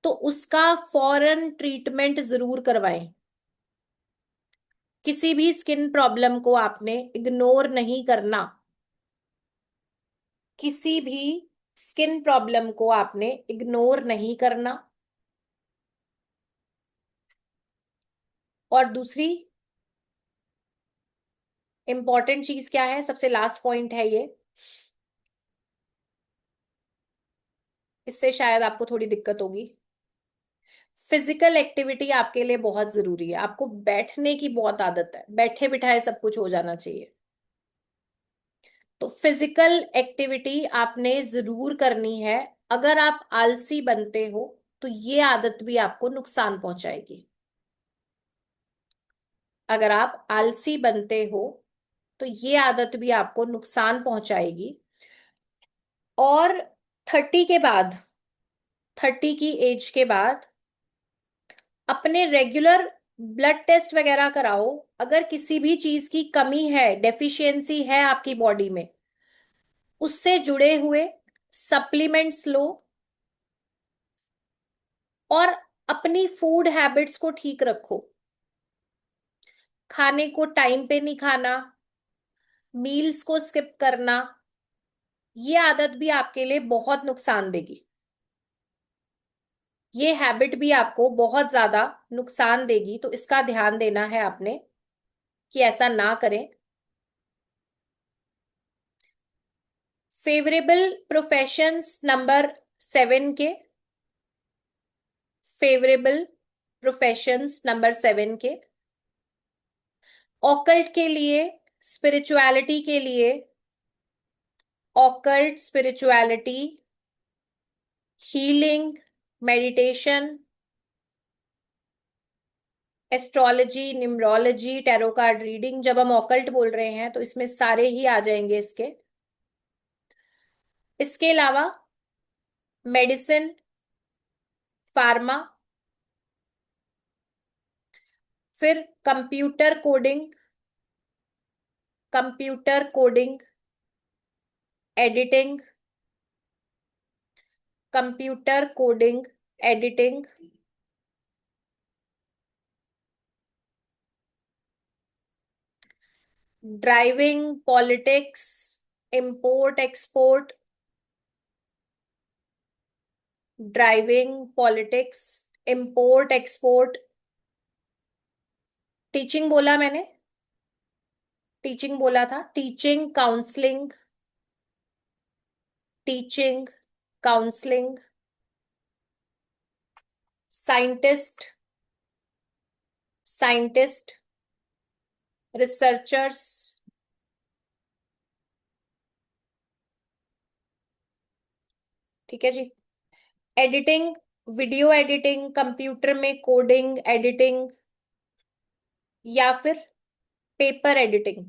तो उसका फौरन ट्रीटमेंट जरूर करवाएं। किसी भी स्किन प्रॉब्लम को आपने इग्नोर नहीं करना। किसी भी स्किन प्रॉब्लम को आपने इग्नोर नहीं करना। और दूसरी इंपॉर्टेंट चीज क्या है, सबसे लास्ट पॉइंट है ये, इससे शायद आपको थोड़ी दिक्कत होगी। फिजिकल एक्टिविटी आपके लिए बहुत जरूरी है। आपको बैठने की बहुत आदत है, बैठे बिठाए सब कुछ हो जाना चाहिए। तो फिजिकल एक्टिविटी आपने जरूर करनी है। अगर आप आलसी बनते हो तो ये आदत भी आपको नुकसान पहुंचाएगी। अगर आप आलसी बनते हो तो ये आदत भी आपको नुकसान पहुंचाएगी। और 30 के बाद, 30 की एज के बाद अपने रेगुलर ब्लड टेस्ट वगैरह कराओ। अगर किसी भी चीज की कमी है, डेफिशिएंसी है आपकी बॉडी में, उससे जुड़े हुए सप्लीमेंट्स लो। और अपनी फूड हैबिट्स को ठीक रखो। खाने को टाइम पे नहीं खाना, मील्स को स्किप करना, ये आदत भी आपके लिए बहुत नुकसान देगी। ये हैबिट भी आपको बहुत ज्यादा नुकसान देगी, तो इसका ध्यान देना है आपने कि ऐसा ना करें। फेवरेबल प्रोफेशंस नंबर 7 के, फेवरेबल प्रोफेशंस नंबर 7 के, ऑकल्ट के लिए, स्पिरिचुअलिटी के लिए, occult, spirituality, healing, meditation, astrology, numerology, tarot card reading. जब हम ऑकल्ट बोल रहे हैं तो इसमें सारे ही आ जाएंगे इसके। इसके अलावा मेडिसिन, फार्मा, फिर computer coding, computer coding, editing, computer coding, editing, driving, politics, import export, driving, politics, import export. Teaching बोला मैंने, टीचिंग बोला था, teaching, counselling, teaching, counselling, scientist, scientist, researchers. ठीक है जी। एडिटिंग, वीडियो एडिटिंग, कंप्यूटर में coding, editing, या फिर paper editing,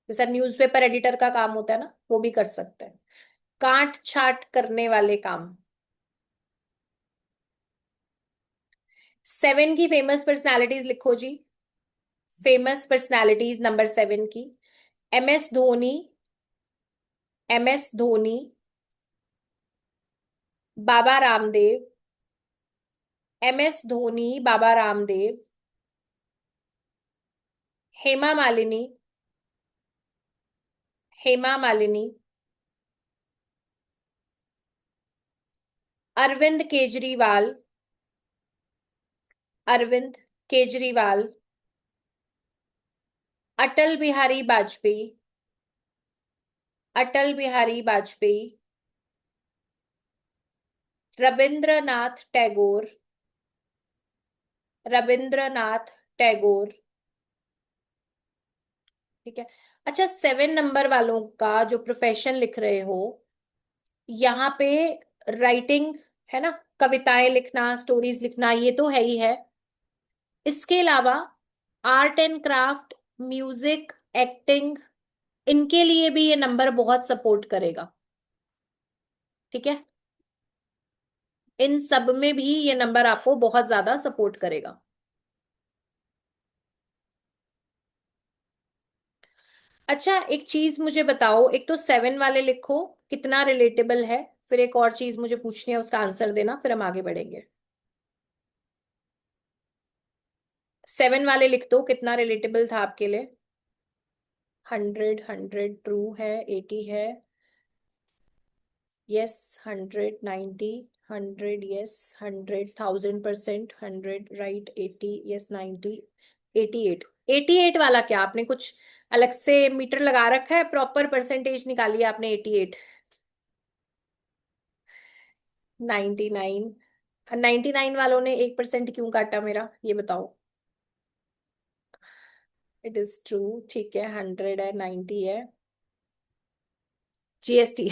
जैसा न्यूज़पेपर एडिटर का काम होता है ना, वो भी कर सकते हैं। काट छाट करने वाले काम। 7 की फेमस पर्सनालिटीज लिखो जी। फेमस पर्सनालिटीज नंबर 7 की, MS Dhoni, MS Dhoni, Baba Ramdev, MS Dhoni, Baba Ramdev, Hema Malini, Hema Malini, Arvind Kejriwal, Arvind Kejriwal, Atal Bihari Vajpayee, Atal Bihari Vajpayee, Rabindranath Tagore, Rabindranath Tagore. ठीक है। अच्छा, 7 नंबर वालों का जो प्रोफेशन लिख रहे हो, यहाँ पे राइटिंग है ना, कविताएं लिखना, स्टोरीज लिखना, ये तो है ही है। इसके अलावा art and craft, music, acting, इनके लिए भी ये नंबर बहुत सपोर्ट करेगा। ठीक है। इन सब में भी ये नंबर आपको बहुत ज्यादा सपोर्ट करेगा। अच्छा, एक चीज मुझे बताओ, एक तो 7 वाले लिखो कितना रिलेटेबल है, फिर एक और चीज मुझे पूछनी है, उसका आंसर देना, फिर हम आगे बढ़ेंगे। 7 वाले लिख दो, कितना रिलेटेबल था आपके लिए। 100, 100 ट्रू है, 80 है, यस, 100, 90, 100, यस, 100, 1000%, 100 राइट, 80 यस, 90, 88। 88 वाला क्या, आपने कुछ अलग से मीटर लगा रखा है, प्रॉपर परसेंटेज निकाली है आपने 88। 99। 99 वालों ने 1% क्यों काटा मेरा, ये बताओ। It is true. ठीक है, 100 है, 90 है, जीएसटी।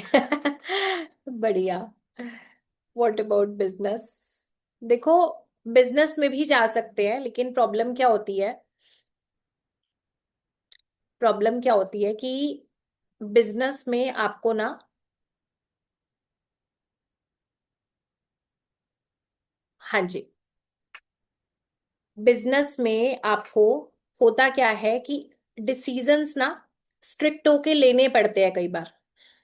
बढ़िया। What about business. देखो, बिजनेस में भी जा सकते हैं, लेकिन प्रॉब्लम क्या होती है, प्रॉब्लम क्या होती है कि बिजनेस में आपको ना, हाँ जी, बिजनेस में आपको होता क्या है कि डिसीजंस ना स्ट्रिक्ट होके लेने पड़ते हैं कई बार।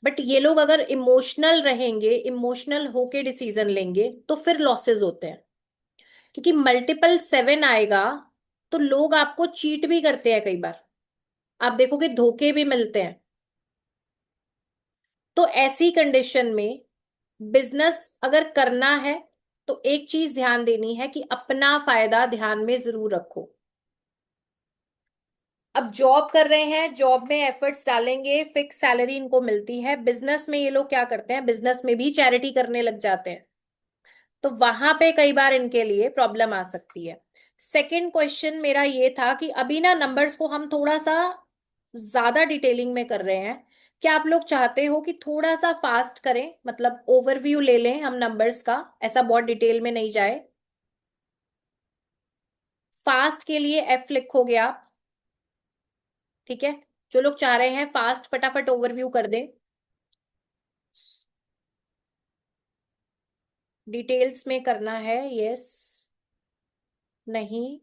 बट ये लोग अगर इमोशनल रहेंगे, इमोशनल होके डिसीजन लेंगे, तो फिर लॉसेस होते हैं। क्योंकि मल्टीपल 7 आएगा, तो लोग आपको चीट भी करते हैं कई बार, आप देखोगे धोखे भी मिलते हैं। तो ऐसी कंडीशन में बिजनेस अगर करना है, तो एक चीज ध्यान देनी है कि अपना फायदा ध्यान में जरूर रखो। अब जॉब कर रहे हैं, जॉब में एफर्ट्स डालेंगे, फिक्स सैलरी इनको मिलती है। बिजनेस में ये लोग क्या करते हैं, बिजनेस में भी चैरिटी करने लग जाते हैं, तो वहां पे कई बार इनके लिए प्रॉब्लम आ सकती है। सेकंड क्वेश्चन मेरा ये था कि अभी ना नंबर्स को हम थोड़ा सा ज्यादा डिटेलिंग में कर रहे हैं। क्या आप लोग चाहते हो कि थोड़ा सा फास्ट करें, मतलब ओवरव्यू ले लें हम नंबर्स का, ऐसा बहुत डिटेल में नहीं जाए। फास्ट के लिए एफ लिखोगे आप। ठीक है। जो लोग चाह रहे हैं फास्ट, फटाफट ओवरव्यू कर दें। डिटेल्स में करना है, यस, नहीं,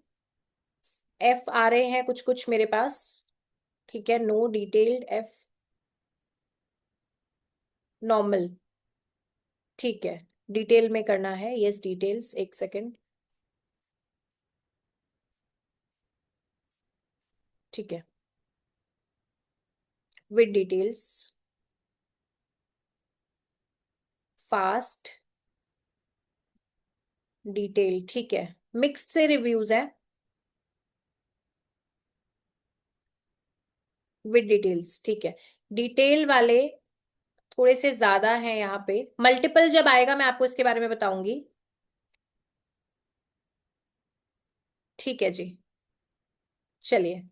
एफ आ रहे हैं कुछ कुछ मेरे पास। ठीक है, नो, डिटेल्ड, एफ, नॉर्मल। ठीक है, डिटेल में करना है, यस, डिटेल्स, एक सेकंड। ठीक है, विद डिटेल्स, फास्ट, डिटेल। ठीक है, मिक्स्ड से रिव्यूज है, विद डिटेल्स। ठीक है, डिटेल वाले थोड़े से ज्यादा हैं यहाँ पे। मल्टीपल जब आएगा मैं आपको इसके बारे में बताऊंगी। ठीक है जी, चलिए।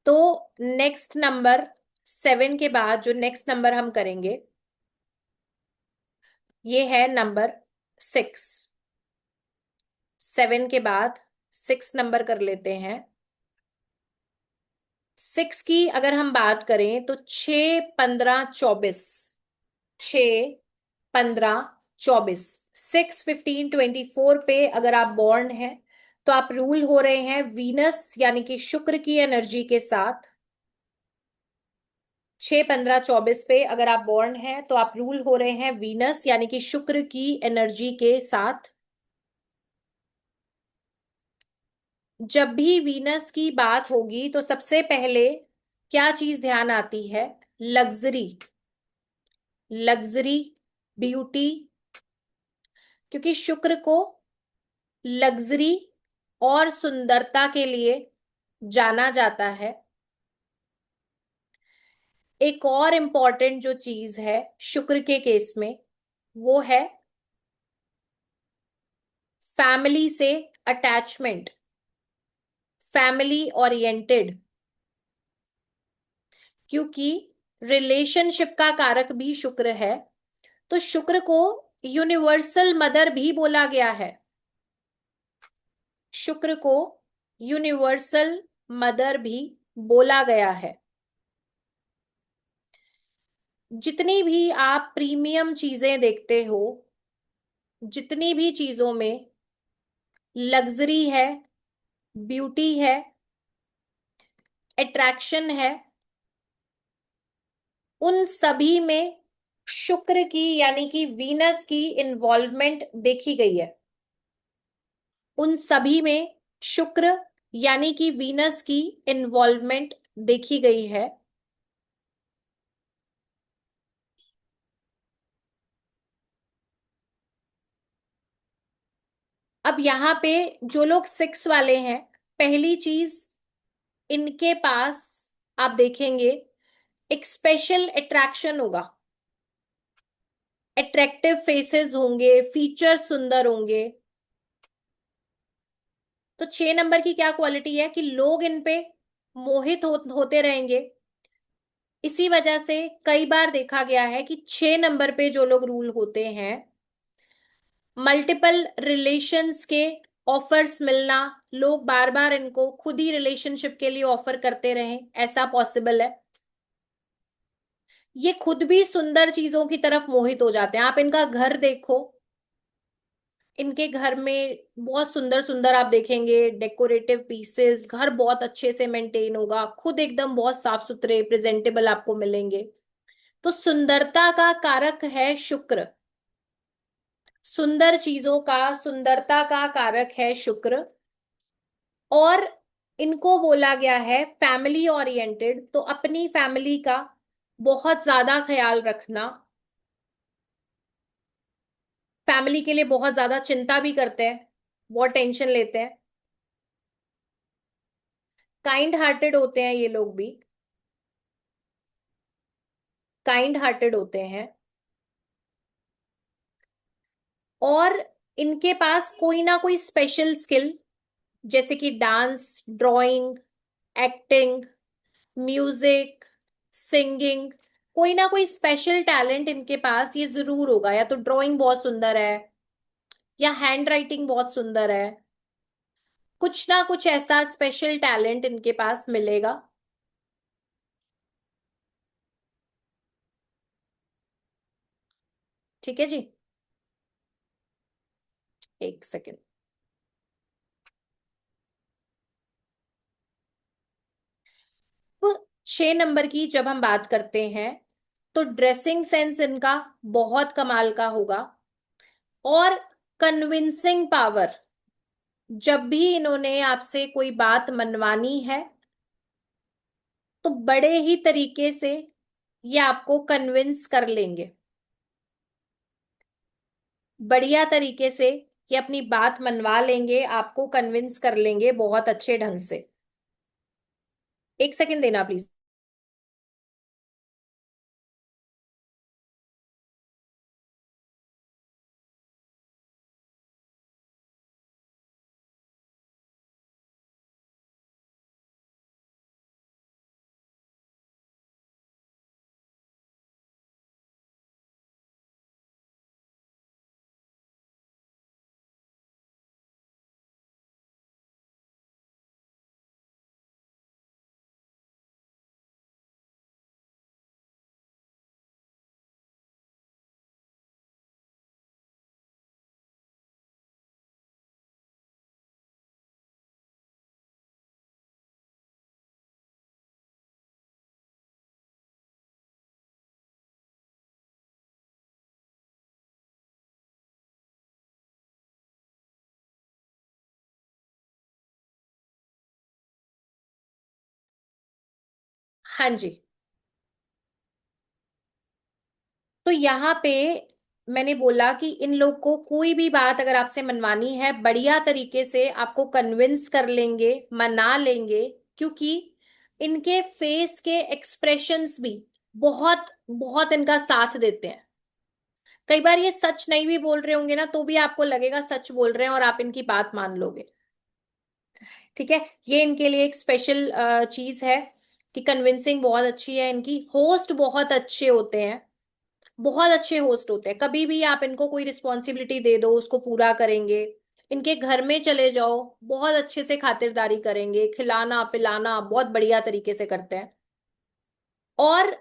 तो नेक्स्ट नंबर, 7 के बाद जो नेक्स्ट नंबर हम करेंगे, ये है नंबर 6। 7 के बाद 6 नंबर कर लेते हैं। 6 की अगर हम बात करें तो 6, 15, 24। 6, 15, 24, 6, 15, 24 पे अगर आप बॉर्न हैं, तो आप रूल हो रहे हैं वीनस यानी कि शुक्र की एनर्जी के साथ। 6, 15, 24 पे अगर आप बॉर्न हैं, तो आप रूल हो रहे हैं वीनस यानी कि शुक्र की एनर्जी के साथ। जब भी वीनस की बात होगी, तो सबसे पहले क्या चीज ध्यान आती है, लग्जरी। लग्जरी, ब्यूटी, क्योंकि शुक्र को लग्जरी और सुंदरता के लिए जाना जाता है। एक और इम्पॉर्टेंट जो चीज है शुक्र के केस में, वो है फैमिली से अटैचमेंट, फैमिली ओरिएंटेड, क्योंकि रिलेशनशिप का कारक भी शुक्र है, तो शुक्र को यूनिवर्सल मदर भी बोला गया है। शुक्र को यूनिवर्सल मदर भी बोला गया है। जितनी भी आप प्रीमियम चीजें देखते हो, जितनी भी चीजों में लग्जरी है, ब्यूटी है, अट्रैक्शन है, उन सभी में शुक्र की यानी कि वीनस की इन्वॉल्वमेंट देखी गई है। उन सभी में शुक्र यानी कि वीनस की इन्वॉल्वमेंट देखी गई है। अब यहां पे जो लोग 6 वाले हैं, पहली चीज इनके पास आप देखेंगे एक स्पेशल अट्रैक्शन होगा, अट्रैक्टिव फेसेस होंगे, फीचर्स सुंदर होंगे। तो 6 नंबर की क्या क्वालिटी है कि लोग इन पे मोहित होते रहेंगे। इसी वजह से कई बार देखा गया है कि 6 नंबर पे जो लोग रूल होते हैं, मल्टीपल रिलेशंस के ऑफर्स मिलना, लोग बार बार इनको खुद ही रिलेशनशिप के लिए ऑफर करते रहें, ऐसा पॉसिबल है। ये खुद भी सुंदर चीजों की तरफ मोहित हो जाते हैं। आप इनका घर देखो, इनके घर में बहुत सुंदर सुंदर आप देखेंगे डेकोरेटिव पीसेस, घर बहुत अच्छे से मेंटेन होगा, खुद एकदम बहुत साफ सुथरे प्रेजेंटेबल आपको मिलेंगे। तो सुंदरता का कारक है शुक्र, सुंदर चीजों का, सुंदरता का कारक है शुक्र। और इनको बोला गया है फैमिली ओरिएंटेड, तो अपनी फैमिली का बहुत ज्यादा ख्याल रखना, फैमिली के लिए बहुत ज्यादा चिंता भी करते हैं, बहुत टेंशन लेते हैं, काइंड हार्टेड होते हैं ये लोग भी, काइंड हार्टेड होते हैं। और इनके पास कोई ना कोई स्पेशल स्किल, जैसे कि dance, drawing, acting, music, singing, कोई ना कोई स्पेशल टैलेंट इनके पास ये जरूर होगा। या तो ड्राइंग बहुत सुंदर है, या हैंड राइटिंग बहुत सुंदर है, कुछ ना कुछ ऐसा स्पेशल टैलेंट इनके पास मिलेगा। ठीक है जी, एक सेकेंड। तो 6 नंबर की जब हम बात करते हैं, तो ड्रेसिंग सेंस इनका बहुत कमाल का होगा। और कन्विंसिंग पावर, जब भी इन्होंने आपसे कोई बात मनवानी है, तो बड़े ही तरीके से ये आपको कन्विंस कर लेंगे, बढ़िया तरीके से ये अपनी बात मनवा लेंगे, आपको कन्विंस कर लेंगे बहुत अच्छे ढंग से। एक सेकंड देना प्लीज। हाँ जी, तो यहाँ पे मैंने बोला कि इन लोग को कोई भी बात अगर आपसे मनवानी है, बढ़िया तरीके से आपको कन्विंस कर लेंगे, मना लेंगे, क्योंकि इनके फेस के एक्सप्रेशंस भी बहुत बहुत इनका साथ देते हैं। कई बार ये सच नहीं भी बोल रहे होंगे ना, तो भी आपको लगेगा सच बोल रहे हैं और आप इनकी बात मान लोगे। ठीक है। ये इनके लिए एक स्पेशल चीज है कि कन्विंसिंग बहुत अच्छी है इनकी। होस्ट बहुत अच्छे होते हैं, बहुत अच्छे होस्ट होते हैं। कभी भी आप इनको कोई रिस्पॉन्सिबिलिटी दे दो उसको पूरा करेंगे। इनके घर में चले जाओ, बहुत अच्छे से खातिरदारी करेंगे, खिलाना पिलाना बहुत बढ़िया तरीके से करते हैं। और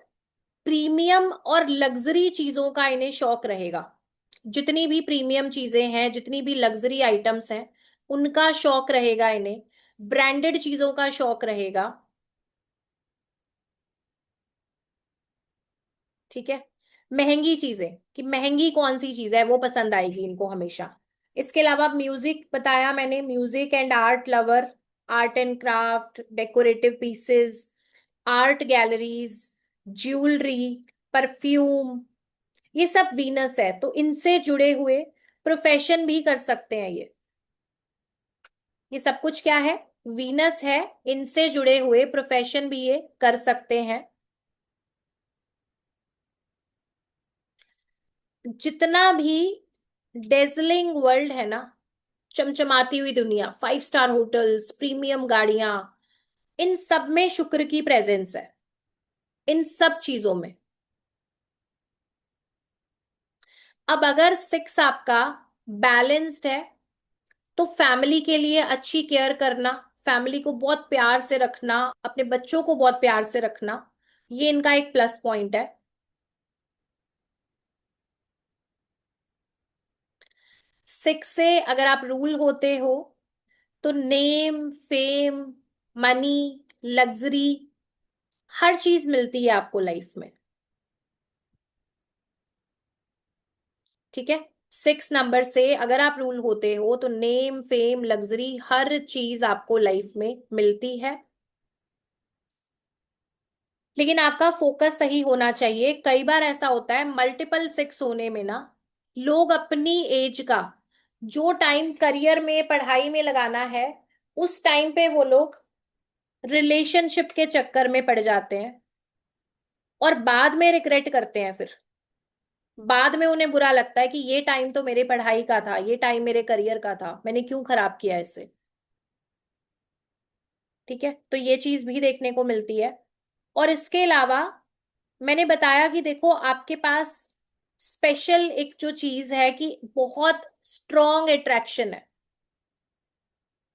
प्रीमियम और लग्जरी चीजों का इन्हें शौक रहेगा। जितनी भी प्रीमियम चीजें हैं, जितनी भी लग्जरी आइटम्स हैं, उनका शौक रहेगा इन्हें। ब्रांडेड चीजों का शौक रहेगा। ठीक है। महंगी चीजें, कि महंगी कौन सी चीज है वो पसंद आएगी इनको हमेशा। इसके अलावा म्यूजिक बताया मैंने, music and art lover, art and craft, decorative pieces, art galleries, jewellery, perfume, ये सब वीनस है। तो इनसे जुड़े हुए प्रोफेशन भी कर सकते हैं ये सब कुछ क्या है? वीनस है। इनसे जुड़े हुए प्रोफेशन भी ये कर सकते हैं। जितना भी डेजलिंग वर्ल्ड है ना, चमचमाती हुई दुनिया, 5 स्टार होटल्स, प्रीमियम गाड़ियां, इन सब में शुक्र की प्रेजेंस है, इन सब चीजों में। अब अगर 6 आपका बैलेंस्ड है, तो फैमिली के लिए अच्छी केयर करना, फैमिली को बहुत प्यार से रखना, अपने बच्चों को बहुत प्यार से रखना, ये इनका एक प्लस पॉइंट है। 6 से अगर आप रूल होते हो, तो नेम फेम, मनी, लग्जरी, हर चीज मिलती है आपको लाइफ में। ठीक है। 6 नंबर से अगर आप रूल होते हो, तो नेम फेम लग्जरी हर चीज आपको लाइफ में मिलती है। लेकिन आपका फोकस सही होना चाहिए। कई बार ऐसा होता है मल्टीपल 6 होने में ना, लोग अपनी एज का जो टाइम करियर में पढ़ाई में लगाना है, उस टाइम पे वो लोग रिलेशनशिप के चक्कर में पड़ जाते हैं और बाद में रिग्रेट करते हैं। फिर बाद में उन्हें बुरा लगता है कि ये टाइम तो मेरे पढ़ाई का था, ये टाइम मेरे करियर का था, मैंने क्यों खराब किया इसे। ठीक है। तो ये चीज भी देखने को मिलती है। और इसके अलावा मैंने बताया कि देखो आपके पास स्पेशल एक जो चीज है कि बहुत स्ट्रॉन्ग अट्रैक्शन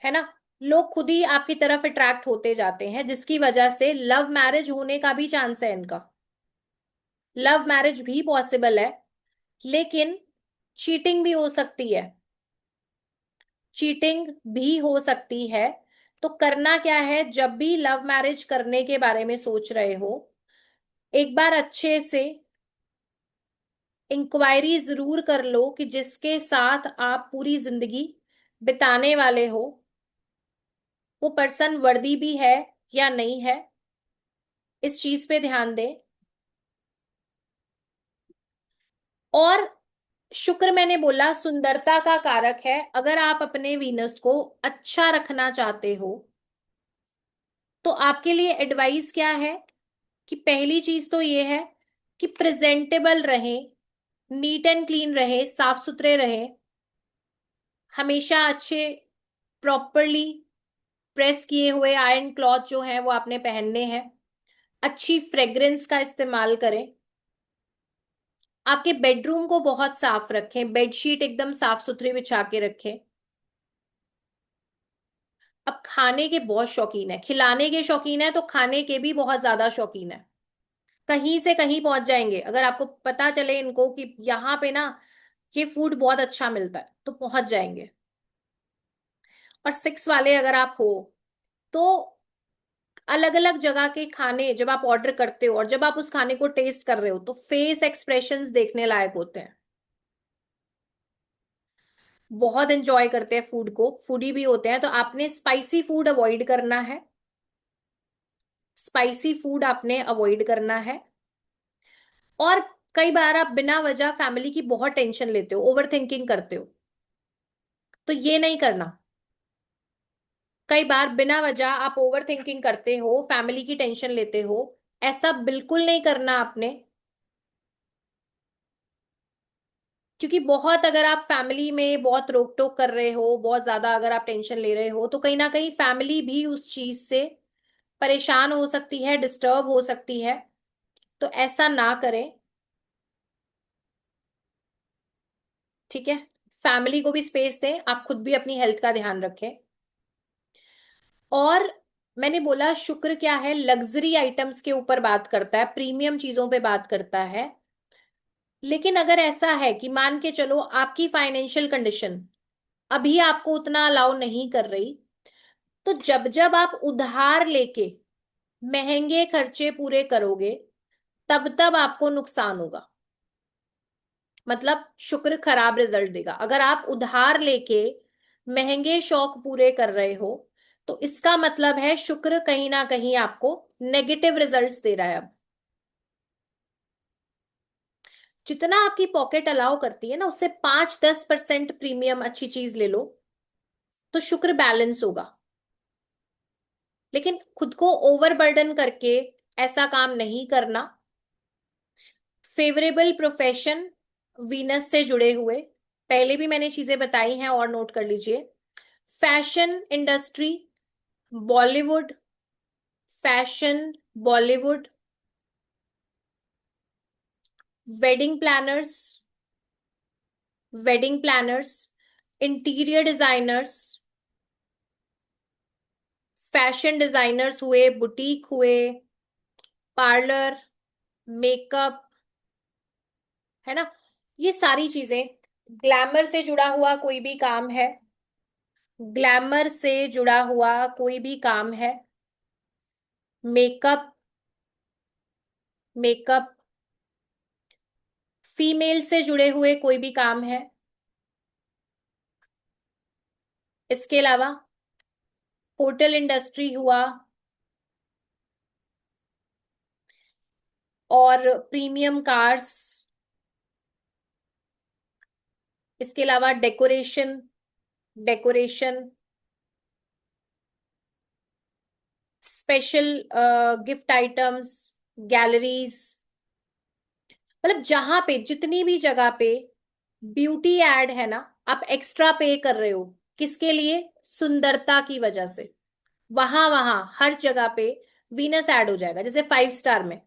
है ना। लोग खुद ही आपकी तरफ अट्रैक्ट होते जाते हैं, जिसकी वजह से लव मैरिज होने का भी चांस है इनका। लव मैरिज भी पॉसिबल है, लेकिन चीटिंग भी हो सकती है। चीटिंग भी हो सकती है। तो करना क्या है, जब भी लव मैरिज करने के बारे में सोच रहे हो, एक बार अच्छे से इंक्वायरी जरूर कर लो कि जिसके साथ आप पूरी जिंदगी बिताने वाले हो, वो पर्सन वर्दी भी है या नहीं है। इस चीज पे ध्यान दें। और शुक्र मैंने बोला सुंदरता का कारक है। अगर आप अपने वीनस को अच्छा रखना चाहते हो, तो आपके लिए एडवाइस क्या है कि पहली चीज तो ये है कि प्रेजेंटेबल रहे, नीट एंड क्लीन रहे, साफ सुथरे रहे, हमेशा अच्छे प्रॉपरली प्रेस किए हुए आयरन क्लॉथ जो है वो आपने पहनने हैं। अच्छी फ्रेग्रेंस का इस्तेमाल करें। आपके बेडरूम को बहुत साफ रखें, बेडशीट एकदम साफ सुथरी बिछा के रखें। अब खाने के बहुत शौकीन है, खिलाने के शौकीन है, तो खाने के भी बहुत ज्यादा शौकीन है। कहीं से कहीं पहुंच जाएंगे अगर आपको पता चले इनको कि यहाँ पे ना ये फूड बहुत अच्छा मिलता है, तो पहुंच जाएंगे। और 6 वाले अगर आप हो, तो अलग अलग जगह के खाने जब आप ऑर्डर करते हो और जब आप उस खाने को टेस्ट कर रहे हो, तो फेस एक्सप्रेशंस देखने लायक होते हैं। बहुत एंजॉय करते हैं फूड को, फूडी भी होते हैं। तो आपने स्पाइसी फूड अवॉइड करना है, स्पाइसी फूड आपने अवॉइड करना है। और कई बार आप बिना वजह फैमिली की बहुत टेंशन लेते हो, ओवर थिंकिंग करते हो, तो ये नहीं करना। कई बार बिना वजह आप ओवर थिंकिंग करते हो, फैमिली की टेंशन लेते हो, ऐसा बिल्कुल नहीं करना आपने। क्योंकि बहुत अगर आप फैमिली में बहुत रोक टोक कर रहे हो, बहुत ज्यादा अगर आप टेंशन ले रहे हो, तो कहीं ना कहीं फैमिली भी उस चीज से परेशान हो सकती है, डिस्टर्ब हो सकती है। तो ऐसा ना करें। ठीक है। फैमिली को भी स्पेस दें, आप खुद भी अपनी हेल्थ का ध्यान रखें। और मैंने बोला शुक्र क्या है, लग्जरी आइटम्स के ऊपर बात करता है, प्रीमियम चीजों पे बात करता है। लेकिन अगर ऐसा है कि मान के चलो आपकी फाइनेंशियल कंडीशन अभी आपको उतना अलाउ नहीं कर रही, तो जब जब आप उधार लेके महंगे खर्चे पूरे करोगे, तब तब आपको नुकसान होगा। मतलब शुक्र खराब रिजल्ट देगा। अगर आप उधार लेके महंगे शौक पूरे कर रहे हो, तो इसका मतलब है शुक्र कहीं ना कहीं आपको नेगेटिव रिजल्ट्स दे रहा है अब। जितना आपकी पॉकेट अलाउ करती है ना, उससे 5-10% प्रीमियम अच्छी चीज ले लो, तो शुक्र बैलेंस होगा। लेकिन खुद को ओवरबर्डन करके ऐसा काम नहीं करना। फेवरेबल प्रोफेशन, वीनस से जुड़े हुए, पहले भी मैंने चीजें बताई हैं और नोट कर लीजिए। Fashion industry, Bollywood, fashion, Bollywood, wedding planners, wedding planners, interior designers, fashion designers हुए, बुटीक हुए, पार्लर, मेकअप, है ना, ये सारी चीजें। ग्लैमर से जुड़ा हुआ कोई भी काम है, ग्लैमर से जुड़ा हुआ कोई भी काम है, मेकअप, मेकअप, फीमेल से जुड़े हुए कोई भी काम है। इसके अलावा होटल इंडस्ट्री हुआ, और प्रीमियम कार्स। इसके अलावा decoration, decoration, special gift items, galleries. मतलब जहां पे जितनी भी जगह पे ब्यूटी एड है ना, आप एक्स्ट्रा पे कर रहे हो, किसके लिए? सुंदरता की वजह से। वहां वहां हर जगह पे वीनस ऐड हो जाएगा। जैसे 5 स्टार में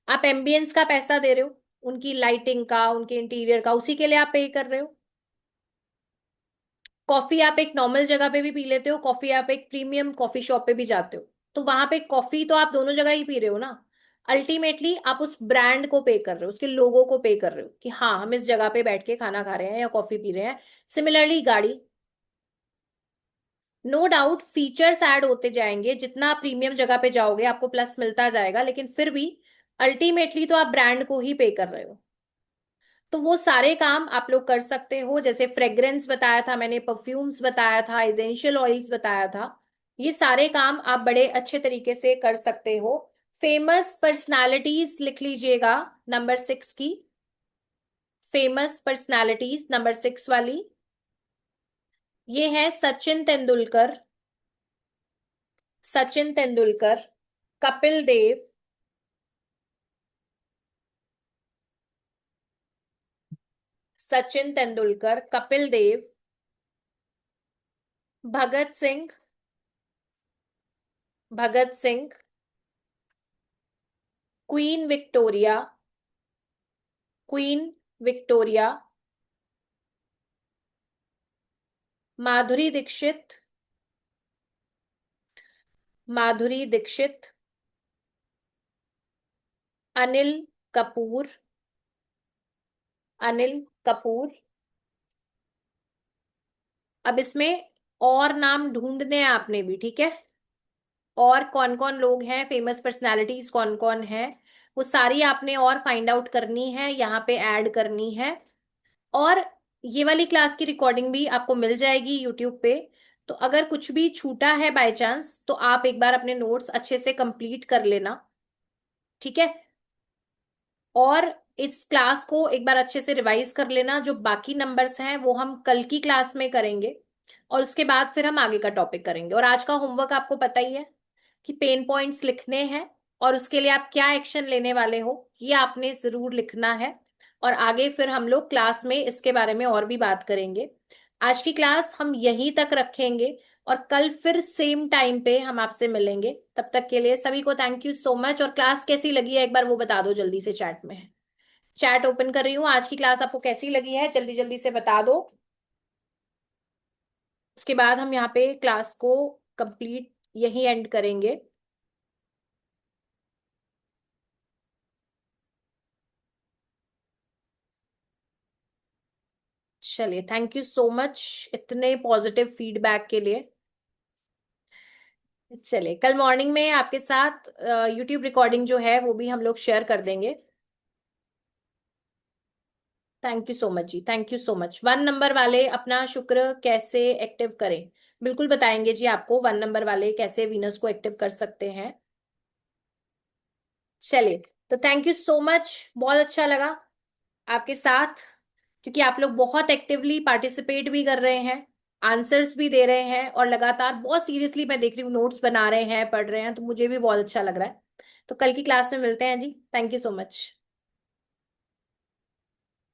आप एम्बियंस का पैसा दे रहे हो, उनकी लाइटिंग का, उनके इंटीरियर का, उसी के लिए आप पे कर रहे हो। कॉफी आप एक नॉर्मल जगह पे भी पी लेते हो, कॉफी आप एक प्रीमियम कॉफी शॉप पे भी जाते हो, तो वहां पे कॉफी तो आप दोनों जगह ही पी रहे हो ना। अल्टीमेटली आप उस ब्रांड को पे कर रहे हो, उसके लोगो को पे कर रहे हो कि हाँ हम इस जगह पे बैठ के खाना खा रहे हैं या कॉफी पी रहे हैं। सिमिलरली गाड़ी, नो डाउट फीचर्स ऐड होते जाएंगे, जितना आप प्रीमियम जगह पे जाओगे आपको प्लस मिलता जाएगा, लेकिन फिर भी अल्टीमेटली तो आप ब्रांड को ही पे कर रहे हो। तो वो सारे काम आप लोग कर सकते हो। जैसे फ्रेग्रेंस बताया था मैंने, परफ्यूम्स बताया था, एसेंशियल ऑयल्स बताया था, ये सारे काम आप बड़े अच्छे तरीके से कर सकते हो। फेमस पर्सनालिटीज लिख लीजिएगा, नंबर 6 की। फेमस पर्सनालिटीज नंबर 6 वाली, ये है Sachin Tendulkar, Sachin Tendulkar, Kapil Dev, Sachin Tendulkar, Kapil Dev, Bhagat Singh, Bhagat Singh, Queen Victoria, Queen Victoria, Madhuri Dixit, Madhuri Dixit, Anil Kapoor, Anil Kapoor. अब इसमें और नाम ढूंढने हैं आपने भी, ठीक है। और कौन कौन लोग हैं, फेमस पर्सनालिटीज कौन कौन है, वो सारी आपने और फाइंड आउट करनी है, यहाँ पे ऐड करनी है। और ये वाली क्लास की रिकॉर्डिंग भी आपको मिल जाएगी यूट्यूब पे। तो अगर कुछ भी छूटा है बाय चांस, तो आप एक बार अपने नोट्स अच्छे से कंप्लीट कर लेना, ठीक है। और इस क्लास को एक बार अच्छे से रिवाइज कर लेना। जो बाकी नंबर्स हैं वो हम कल की क्लास में करेंगे, और उसके बाद फिर हम आगे का टॉपिक करेंगे। और आज का होमवर्क आपको पता ही है कि पेन पॉइंट्स लिखने हैं, और उसके लिए आप क्या एक्शन लेने वाले हो ये आपने जरूर लिखना है। और आगे फिर हम लोग क्लास में इसके बारे में और भी बात करेंगे। आज की क्लास हम यहीं तक रखेंगे और कल फिर सेम टाइम पे हम आपसे मिलेंगे। तब तक के लिए सभी को थैंक यू सो मच। और क्लास कैसी लगी है एक बार वो बता दो जल्दी से चैट में। चैट ओपन कर रही हूँ, आज की क्लास आपको कैसी लगी है जल्दी जल्दी से बता दो। उसके बाद हम यहाँ पे क्लास को कंप्लीट यही एंड करेंगे। चलिए, थैंक यू सो मच इतने पॉजिटिव फीडबैक के लिए। चलिए, कल मॉर्निंग में आपके साथ यूट्यूब रिकॉर्डिंग जो है वो भी हम लोग शेयर कर देंगे। Thank you so much ji, thank you so much. 1 number वाले अपना शुक्र कैसे एक्टिव करें, बिल्कुल बताएंगे जी आपको 1 नंबर वाले कैसे वीनस को एक्टिव कर सकते हैं। चलिए, तो थैंक यू सो मच, बहुत अच्छा लगा आपके साथ, क्योंकि आप लोग बहुत एक्टिवली पार्टिसिपेट भी कर रहे हैं, आंसर्स भी दे रहे हैं और लगातार बहुत सीरियसली मैं देख रही हूँ नोट्स बना रहे हैं, पढ़ रहे हैं, तो मुझे भी बहुत अच्छा लग रहा है। तो कल की क्लास में मिलते हैं जी, थैंक यू सो मच।